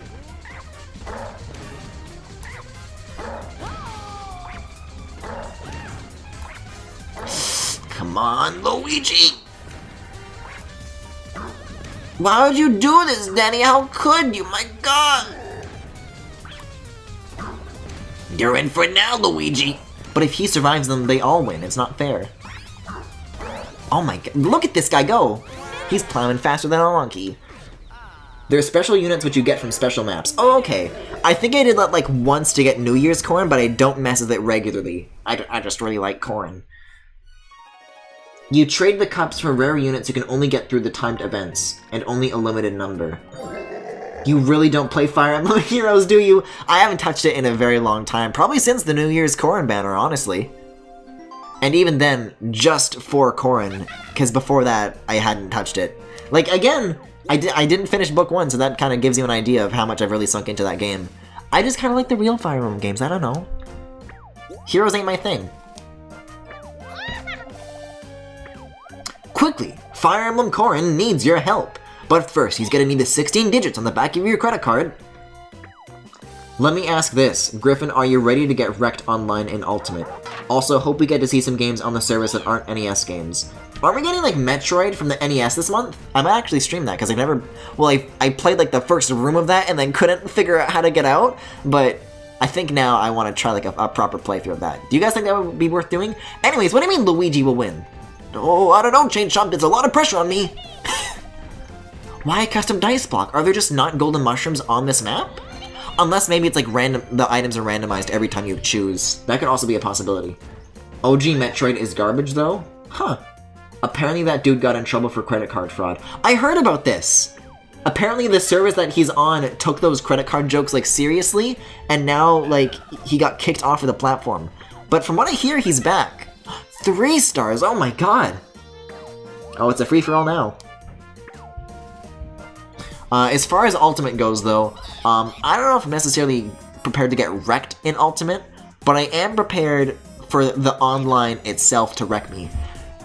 Come on, Luigi! Why would you do this, Danny? How could you? My god! You're in for it now, Luigi! But if he survives them, they all win. It's not fair. Oh my god, look at this guy go! He's plowing faster than a monkey. There are special units which you get from special maps. Oh, okay. I think I did that like once to get New Year's Corn, but I don't mess with it regularly. I just really like Corn. You trade the cups for rare units you can only get through the timed events, and only a limited number. You really don't play Fire Emblem Heroes, do you? I haven't touched it in a very long time, probably since the New Year's Corn banner, honestly. And even then, just for Corrin, because before that, I hadn't touched it. Like, again, I didn't finish Book 1, so that kind of gives you an idea of how much I've really sunk into that game. I just kind of like the real Fire Emblem games, I don't know. Heroes ain't my thing. Quickly, Fire Emblem Corrin needs your help. But first, he's gonna need the 16 digits on the back of your credit card. Let me ask this, Griffin, are you ready to get wrecked online in Ultimate? Also, hope we get to see some games on the service that aren't NES games. Aren't we getting, like, Metroid from the NES this month? I might actually stream that, because I've never... Well, I played, like, the first room of that and then couldn't figure out how to get out, but I think now I want to try, like, a proper playthrough of that. Do you guys think that would be worth doing? Anyways, what do you mean Luigi will win? Oh, I don't know, Chain Chomp, there's a lot of pressure on me! Why a custom dice block? Are there just not golden mushrooms on this map? Unless maybe it's like random, the items are randomized every time you choose. That could also be a possibility. OG Metroid is garbage though? Huh. Apparently that dude got in trouble for credit card fraud. I heard about this! Apparently the service that he's on took those credit card jokes like seriously, and now like he got kicked off of the platform. But from what I hear, he's back. 3 stars, oh my god! Oh, it's a free-for-all now. As far as Ultimate goes, though, I don't know if I'm necessarily prepared to get wrecked in Ultimate, but I am prepared for the online itself to wreck me.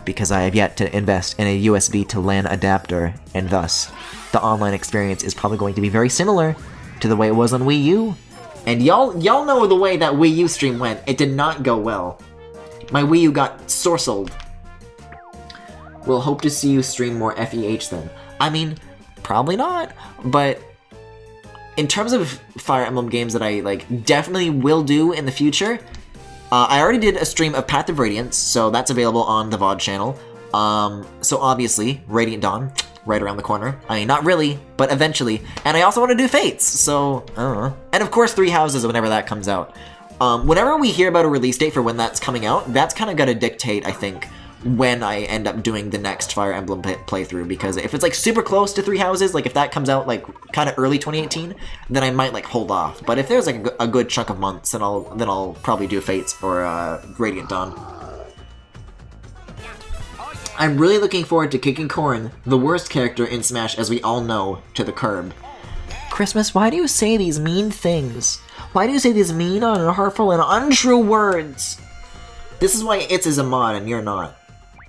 because I have yet to invest in a USB to LAN adapter, and thus, the online experience is probably going to be very similar to the way it was on Wii U. And y'all know the way that Wii U stream went. It did not go well. My Wii U got sorcelled. We'll hope to see you stream more FEH then. I mean, probably not, but in terms of Fire Emblem games that I definitely will do in the future, I already did a stream of Path of Radiance, so that's available on the VOD channel. So obviously, Radiant Dawn, right around the corner. I mean, not really, but eventually. And I also want to do Fates, so I don't know. And of course, Three Houses whenever that comes out. Whenever we hear about a release date for when that's coming out, that's kind of got to dictate, I think, when I end up doing the next Fire Emblem playthrough, because if it's super close to Three Houses, if that comes out kind of early 2018, then I might hold off. But if there's a good chunk of months, then I'll probably do Fates or Radiant Dawn. I'm really looking forward to kicking Corrin, the worst character in Smash as we all know, to the curb. Christmas, why do you say these mean things? Why do you say these mean and hurtful and untrue words? This is why Itz is a mod and you're not.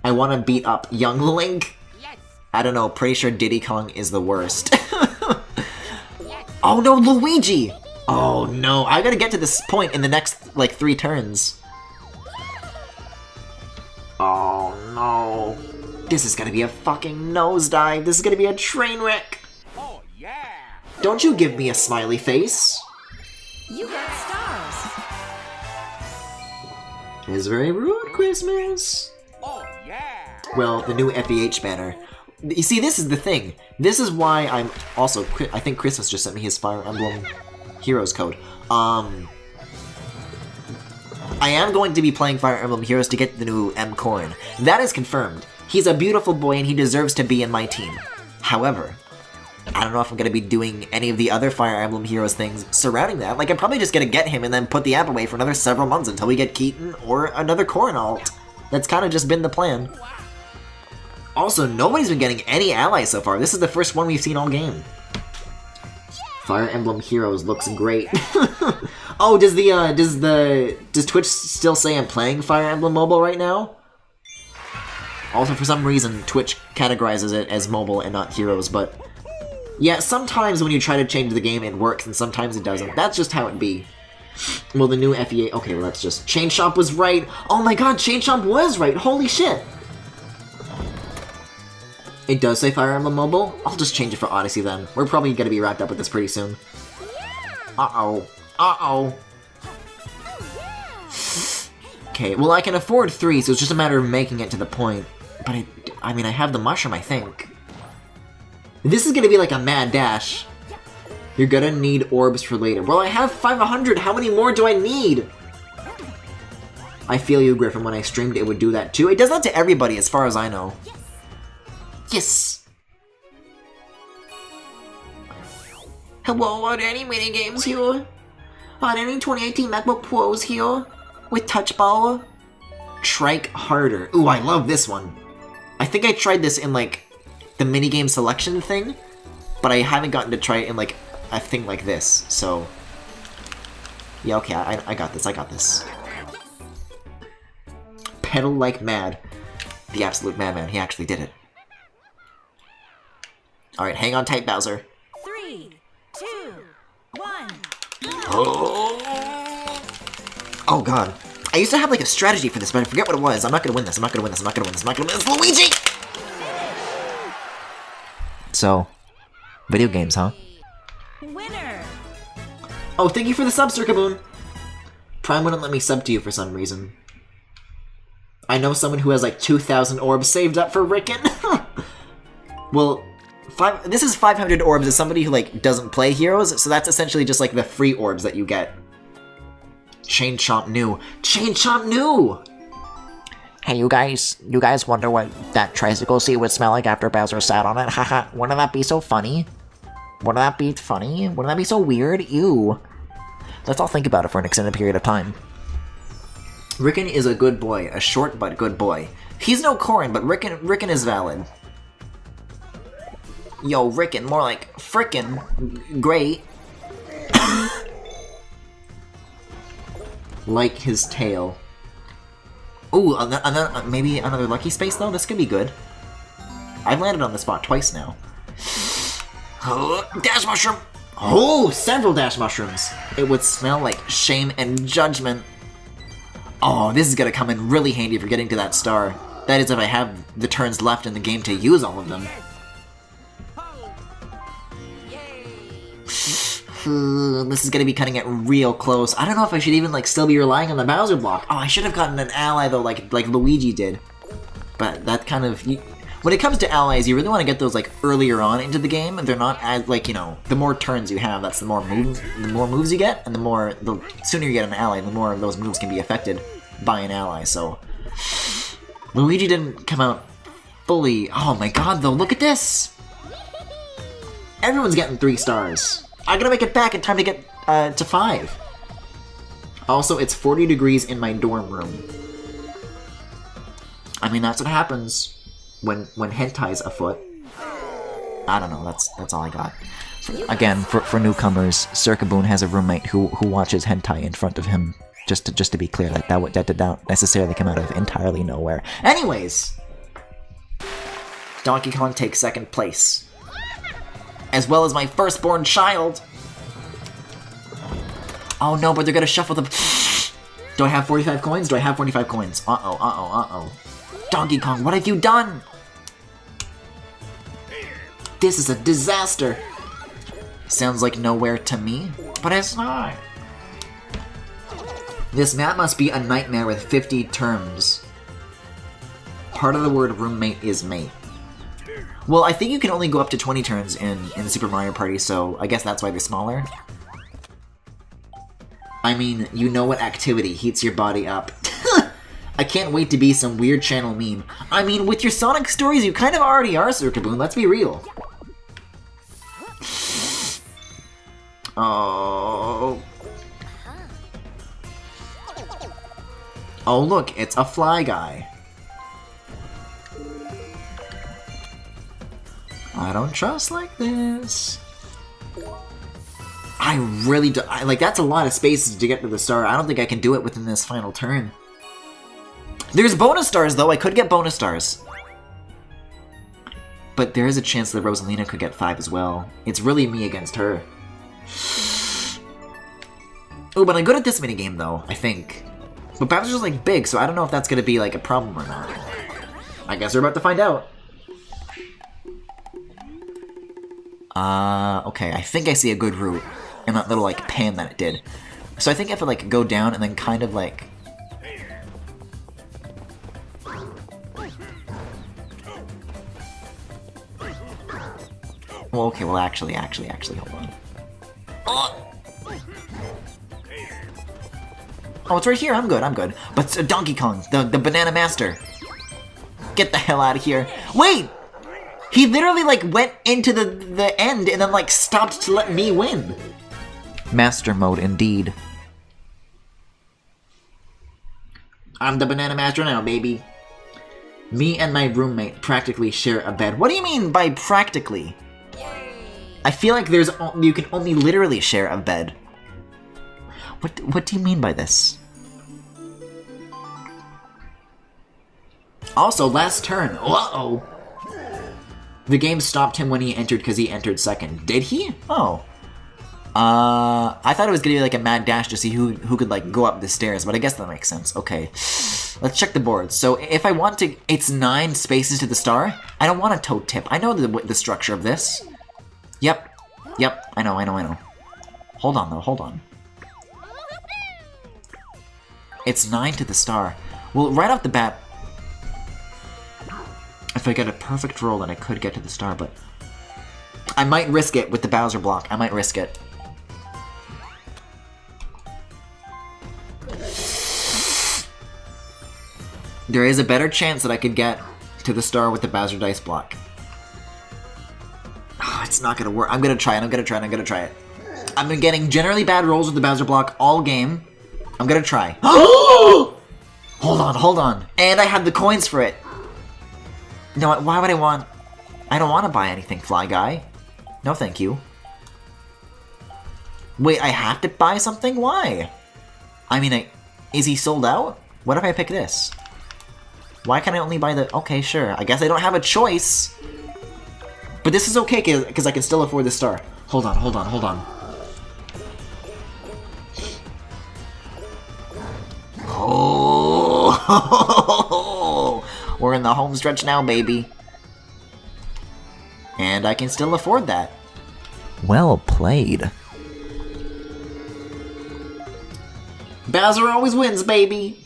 I want to beat up young Link. Yes. I don't know, pretty sure Diddy Kong is the worst. Oh no, Luigi! Oh no, I gotta get to this point in the next, 3 turns. Oh no. This is gonna be a fucking nosedive. This is gonna be a train wreck. Oh yeah. Don't you give me a smiley face. You got stars. It's very rude, Christmas. Oh yeah. Well, the new FEH banner. You see, this is the thing. This is why I'm also... I think Christmas just sent me his Fire Emblem Heroes code. I am going to be playing Fire Emblem Heroes to get the new M. Corrin. That is confirmed. He's a beautiful boy and he deserves to be in my team. However, I don't know if I'm going to be doing any of the other Fire Emblem Heroes things surrounding that. I'm probably just going to get him and then put the app away for another several months until we get Keaton or another Corrin alt. That's kind of just been the plan. Also, nobody's been getting any allies so far. This is the first one we've seen all game. Fire Emblem Heroes looks great. Oh, does Twitch still say I'm playing Fire Emblem Mobile right now? Also, for some reason, Twitch categorizes it as mobile and not Heroes, but yeah, sometimes when you try to change the game, it works, and sometimes it doesn't. That's just how it be. Well, the new FEA... Okay, well, that's just... Chain Shop was right! Oh my god, Chain Shop was right! Holy shit! It does say Fire Emblem Mobile? I'll just change it for Odyssey then. We're probably gonna be wrapped up with this pretty soon. Uh-oh. Uh-oh. Okay, well, I can afford 3, so it's just a matter of making it to the point. But I mean, I have the mushroom, I think. This is gonna be like a mad dash. You're gonna need orbs for later. Well, I have 500. How many more do I need? I feel you, Griffin. When I streamed, it would do that too. It does that to everybody, as far as I know. Yes! Hello, are there any minigames here? Are there any 2018 MacBook Pros here? With touch bar? Trike harder. Ooh, I love this one. I think I tried this in, the minigame selection thing, but I haven't gotten to try it in, a thing like this, so... Yeah, okay, I got this, I got this. Pedal like mad. The absolute madman, he actually did it. Alright, hang on tight, Bowser. 3, 2, 1. Oh god. I used to have a strategy for this, but I forget what it was. I'm not gonna win this, I'm not gonna win this, I'm not gonna win this, I'm not gonna win this. Luigi! So, video games, huh? Winner. Oh, thank you for the sub, Circaboon! Prime wouldn't let me sub to you for some reason. I know someone who has 2,000 orbs saved up for Rickon. Well, this is 500 orbs as somebody who doesn't play Heroes, so that's essentially just the free orbs that you get. Chain Chomp new. Chain Chomp new! Hey, you guys wonder what that tricycle seat would smell like after Bowser sat on it? Haha, wouldn't that be so funny? Wouldn't that be funny? Wouldn't that be so weird? Ew. Let's all think about it for an extended period of time. Rickon is a good boy, a short but good boy. He's no Corrin, but Rickon is valid. Yo, Rickon, more like frickin' great. Like his tail. Ooh, maybe another lucky space though? This could be good. I've landed on the spot twice now. Oh, dash mushroom! Oh, several dash mushrooms! It would smell like shame and judgment. Oh, this is gonna come in really handy for getting to that star. That is if I have the turns left in the game to use all of them. This is gonna be cutting it real close. I don't know if I should even like still be relying on the Bowser block. Oh, I should have gotten an ally though, like Luigi did. But that kind of... when it comes to allies, you really want to get those like earlier on into the game. They're not as like, you know, the more turns you have, that's the more moves you get, and the sooner you get an ally, the more of those moves can be affected by an ally. So Luigi didn't come out fully. Oh my god, though, look at this! Everyone's getting 3 stars. I gotta make it back in time to get to 5. Also, it's 40 degrees in my dorm room. I mean, that's what happens when hentai's afoot. I don't know, that's all I got. Again, for newcomers, Circaboon has a roommate who watches hentai in front of him. Just to be clear, like that did not necessarily come out of entirely nowhere. Anyways, Donkey Kong takes 2nd place, as well as my firstborn child. Oh no, but they're gonna shuffle them. Do I have 45 coins? Do I have 45 coins? Uh-oh. Donkey Kong, what have you done? This is a disaster. Sounds like nowhere to me, but it's not. This map must be a nightmare with 50 terms. Part of the word roommate is mate. Well, I think you can only go up to 20 turns in Super Mario Party, so I guess that's why they're smaller. I mean, you know what activity heats your body up. I can't wait to be some weird channel meme. I mean, with your Sonic stories, you kind of already are, Circaboon, let's be real. Oh. Oh look, it's a fly guy. I don't trust like this. I really do. Like, that's a lot of spaces to get to the star. I don't think I can do it within this final turn. There's bonus stars, though. I could get bonus stars. But there is a chance that Rosalina could get 5 as well. It's really me against her. Oh, but I'm good at this minigame, though, I think. But Bowser's, like, big, so I don't know if that's gonna be, like, a problem or not. I guess we're about to find out. Okay, I think I see a good route in that little, like, pan that it did. So I think if I, like, go down and then kind of, like... Well, okay, well, actually, hold on. Oh, it's right here, I'm good. But Donkey Kong, the Banana Master. Get the hell out of here. Wait! He literally, like, went into the end and then, like, stopped to let me win. Master mode, indeed. I'm the Banana Master now, baby. Me and my roommate practically share a bed. What do you mean by practically? I feel like you can only literally share a bed. What do you mean by this? Also, last turn. Uh-oh. The game stopped him when he entered because he entered 2nd. Did he? Oh. I thought it was gonna be like a mad dash to see who could like go up the stairs, but I guess that makes sense. Okay. Let's check the board. So if I want to, it's 9 spaces to the star. I don't want a toe tip. I know the structure of this. Yep. I know. Hold on though, hold on. It's 9 to the star. Well, right off the bat, if I get a perfect roll, then I could get to the star, but I might risk it with the Bowser block. I might risk it. There is a better chance that I could get to the star with the Bowser dice block. Oh, it's not gonna work. I'm gonna try it. I've been getting generally bad rolls with the Bowser block all game. I'm gonna try. Hold on. And I have the coins for it. No, why would I want... I don't want to buy anything, Fly Guy. No, thank you. Wait, I have to buy something? Why? I mean, is he sold out? What if I pick this? Why can I only buy the... Okay, sure. I guess I don't have a choice. But this is okay, because I can still afford the star. Hold on, hold on, hold on. Oh! We're in the home stretch now, baby. And I can still afford that. Well played. Bowser always wins, baby!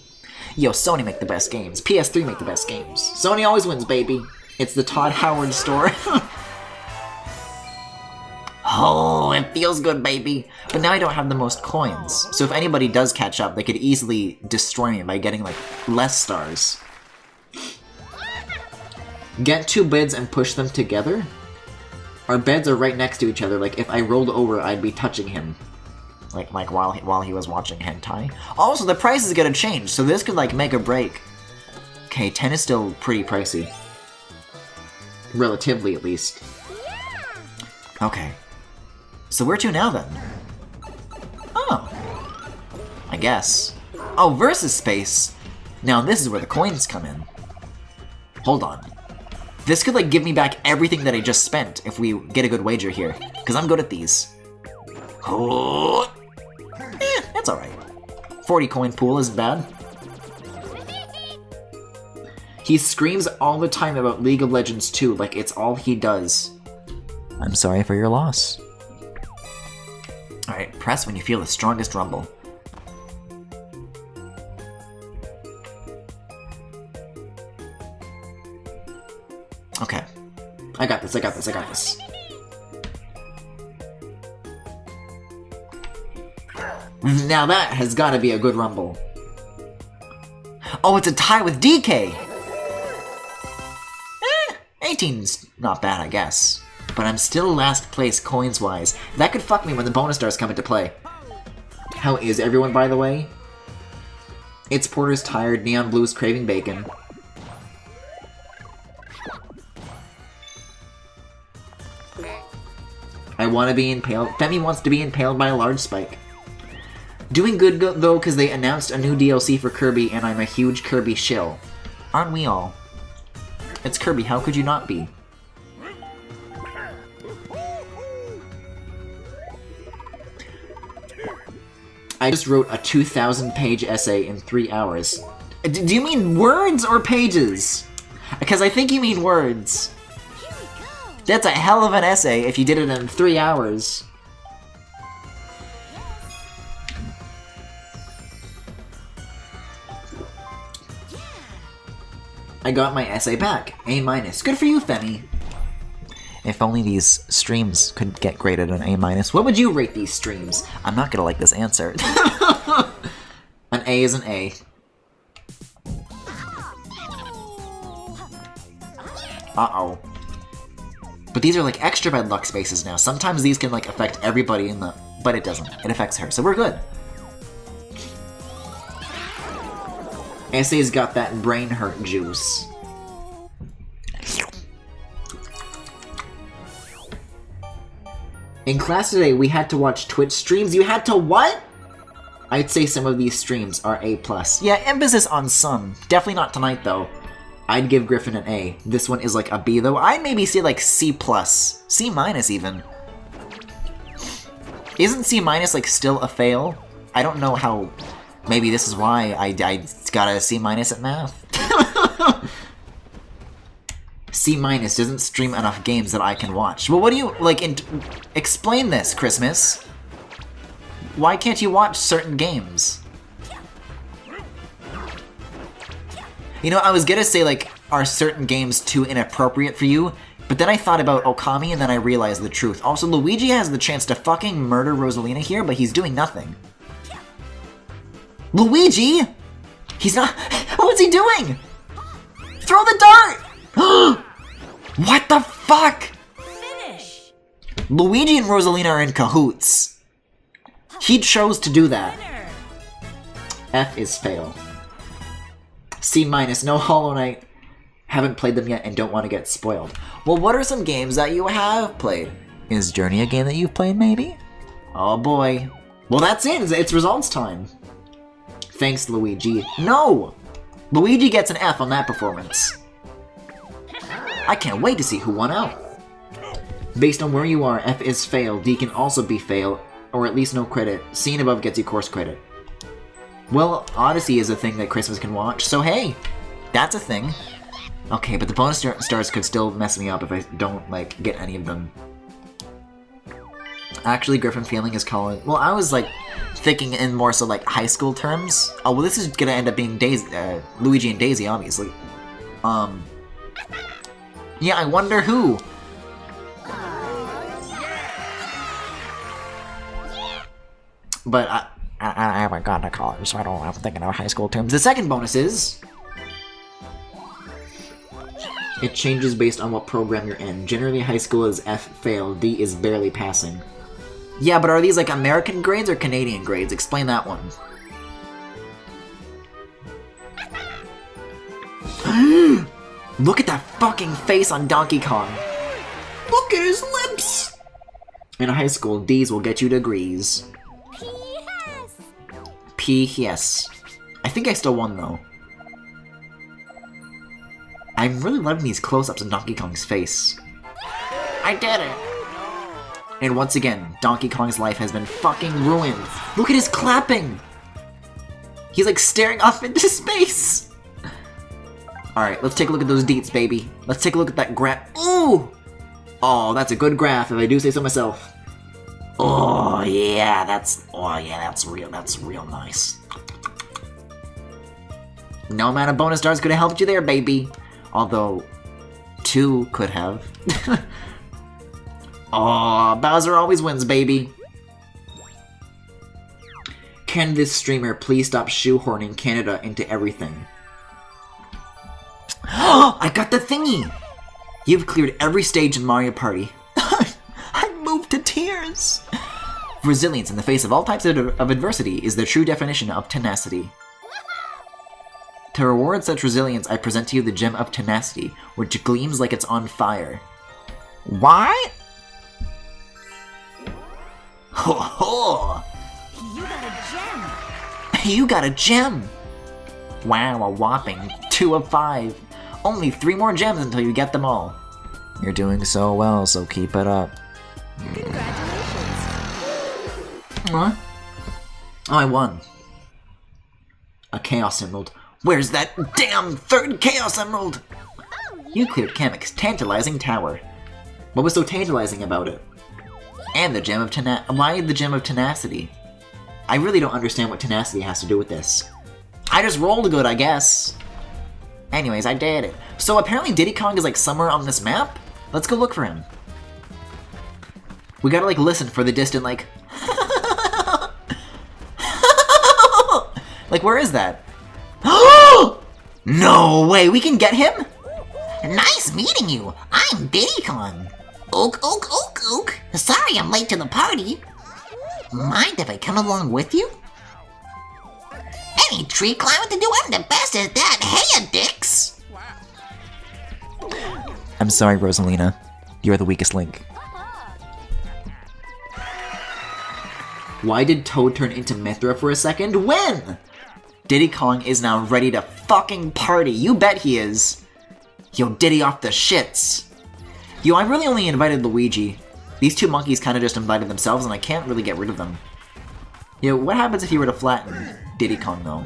Yo, Sony make the best games. PS3 make the best games. Sony always wins, baby. It's the Todd Howard store. Oh, it feels good, baby. But now I don't have the most coins. So if anybody does catch up, they could easily destroy me by getting, like, less stars. Get 2 beds and push them together? Our beds are right next to each other. Like, if I rolled over, I'd be touching him. Like while he was watching hentai. Also, the price is gonna change, so this could, like, make or break. Okay, 10 is still pretty pricey. Relatively, at least. Okay. So where to now, then? Oh. I guess. Oh, versus space! Now this is where the coins come in. Hold on. This could, like, give me back everything that I just spent if we get a good wager here. Because I'm good at these. Oh. That's alright. 40 coin pool isn't bad. He screams all the time about League of Legends 2, like it's all he does. I'm sorry for your loss. Alright, press when you feel the strongest rumble. Okay. I got this, I got this, I got this. Now that has got to be a good rumble. Oh, it's a tie with DK! 18's not bad, I guess. But I'm still last place coins-wise. That could fuck me when the bonus stars come into play. How is everyone, by the way? It's Porter's tired, Neon Blue's craving bacon. I want to be impaled. Femi wants to be impaled by a large spike. Doing good, though, because they announced a new DLC for Kirby, and I'm a huge Kirby shill. Aren't we all? It's Kirby, how could you not be? I just wrote a 2,000-page essay in 3 hours. Do you mean words or pages? Because I think you mean words. That's a hell of an essay if you did it in 3 hours. I got my essay back. A-. Good for you, Femi. If only these streams could get graded an A-. What would you rate these streams? I'm not gonna like this answer. An A is an A. Uh-oh. But these are like extra bad luck spaces now. Sometimes these can like affect everybody in the... But it doesn't. It affects her, so we're good. Essay's got that brain hurt juice. In class today, we had to watch Twitch streams. You had to what? I'd say some of these streams are A+. Yeah, emphasis on some. Definitely not tonight, though. I'd give Griffin an A. This one is like a B, though. I'd maybe say like C+. C- even. Isn't C- like still a fail? I don't know how... Maybe this is why I got a C- at math. C- doesn't stream enough games that I can watch. Well, what do you, like, explain this, Christmas. Why can't you watch certain games? You know, I was gonna say, like, are certain games too inappropriate for you? But then I thought about Okami and then I realized the truth. Also, Luigi has the chance to fucking murder Rosalina here, but he's doing nothing. Luigi? He's not... What's he doing? Throw the dart! What the fuck? Finish. Luigi and Rosalina are in cahoots. He chose to do that. Winner. F is fail. C-, no Hollow Knight. Haven't played them yet and don't want to get spoiled. Well, what are some games that you have played? Is Journey a game that you've played, maybe? Oh boy. Well, that's it. It's results time. Thanks, Luigi. No! Luigi gets an F on that performance. I can't wait to see who won out. Based on where you are, F is fail, D can also be fail, or at least no credit. Seen above gets you course credit. Well, Odyssey is a thing that Christmas can watch, so hey, that's a thing. Okay, but the bonus stars could still mess me up if I don't, like, get any of them. Actually, Griffin Feeling is calling... Well, I was, like, thinking in more so, like, high school terms. Oh, well, this is gonna end up being Daisy, Luigi and Daisy, obviously. Yeah, I wonder who. But I haven't gotten to college, so I'm thinking of high school terms. The second bonus is... It changes based on what program you're in. Generally, high school is F fail, D is barely passing. Yeah, but are these like American grades or Canadian grades? Explain that one. Look at that fucking face on Donkey Kong. Look at his lips! In high school, D's will get you degrees. P.S. I think I still won, though. I'm really loving these close-ups of Donkey Kong's face. I did it! And once again, Donkey Kong's life has been fucking ruined. Look at his clapping! He's like staring off into space! Alright, let's take a look at those deets, baby. Let's take a look at that graph. Ooh! Oh, that's a good graph, if I do say so myself. Oh yeah, that's real nice. No amount of bonus stars could have helped you there, baby. Although, 2 could have. Oh, Bowser always wins, baby. Can this streamer please stop shoehorning Canada into everything? I got the thingy! You've cleared every stage in Mario Party. I'm moved to tears! Resilience in the face of all types of adversity is the true definition of tenacity. To reward such resilience, I present to you the Gem of Tenacity, which gleams like it's on fire. What? Ho ho! You got a gem! You got a gem! Wow, a whopping 2 of 5. Only 3 more gems until you get them all. You're doing so well, so keep it up. Congratulations! What? Oh, I won. A Chaos Emerald. Where's that damn 3rd Chaos Emerald? You cleared Kamek's tantalizing tower. What was so tantalizing about it? And the Gem of Why the Gem of Tenacity? I really don't understand what tenacity has to do with this. I just rolled good, I guess. Anyways, I did it. So apparently Diddy Kong is like somewhere on this map? Let's go look for him. We gotta like listen for the distant like... Like, where is that? No way, we can get him? Nice meeting you. I'm Diddy Kong. Oak. Sorry I'm late to the party. Mind if I come along with you? Any tree climbing to do, I'm the best at that. Hey, dicks. I'm sorry, Rosalina. You're the weakest link. Why did Toad turn into Mithra for a second? When? Diddy Kong is now ready to fucking party. You bet he is. Yo, Diddy off the shits. Yo, I really only invited Luigi. These 2 monkeys kind of just invited themselves, and I can't really get rid of them. Yo, what happens if you were to flatten Diddy Kong, though?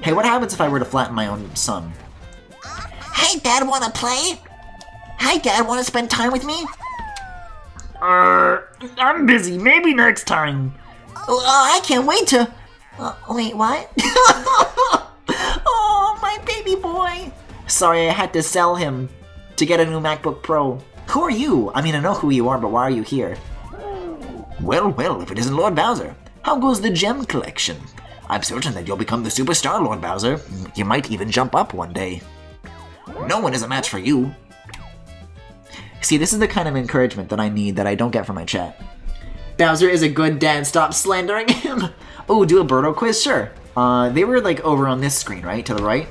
Hey, what happens if I were to flatten my own son? Hey, Dad, wanna play? Hey, Dad, wanna spend time with me? I'm busy. Maybe next time. I can't wait to... wait, what? Oh, my baby boy. Sorry, I had to sell him to get a new MacBook Pro. Who are you? I mean, I know who you are, but why are you here? Well, if it isn't Lord Bowser. How goes the gem collection? I'm certain that you'll become the superstar, Lord Bowser. You might even jump up one day. No one is a match for you. See, this is the kind of encouragement that I need that I don't get from my chat. Bowser is a good dad, stop slandering him! Oh, do a Birdo quiz? Sure. They were like over on this screen, right? To the right?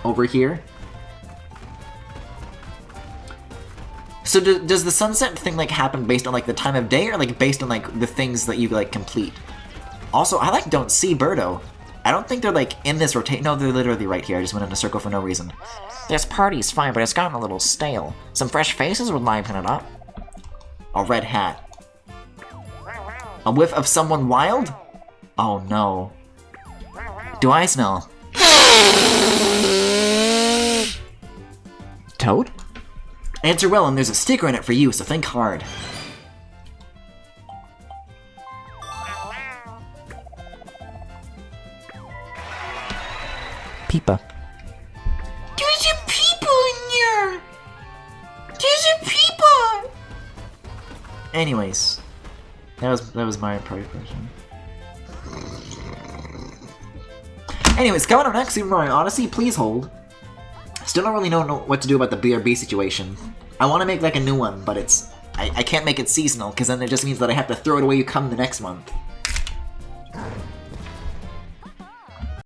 Over here? So does the sunset thing like happen based on like the time of day or like based on like the things that you like complete? Also, I like don't see Birdo. I don't think they're like in this rotate. No, they're literally right here. I just went in a circle for no reason. This party's fine, but it's gotten a little stale. Some fresh faces would liven it up. A red hat. A whiff of someone wild? Oh no. Do I smell? Toad? Answer well, and there's a sticker in it for you, so think hard. Peepa. There's a people in here! There's a people! Anyways, that was my impression. Anyways, coming up next, Super Mario Odyssey, please hold. Still don't really know what to do about the BRB situation. I want to make like a new one, but I can't make it seasonal, because then it just means that I have to throw it away come the next month.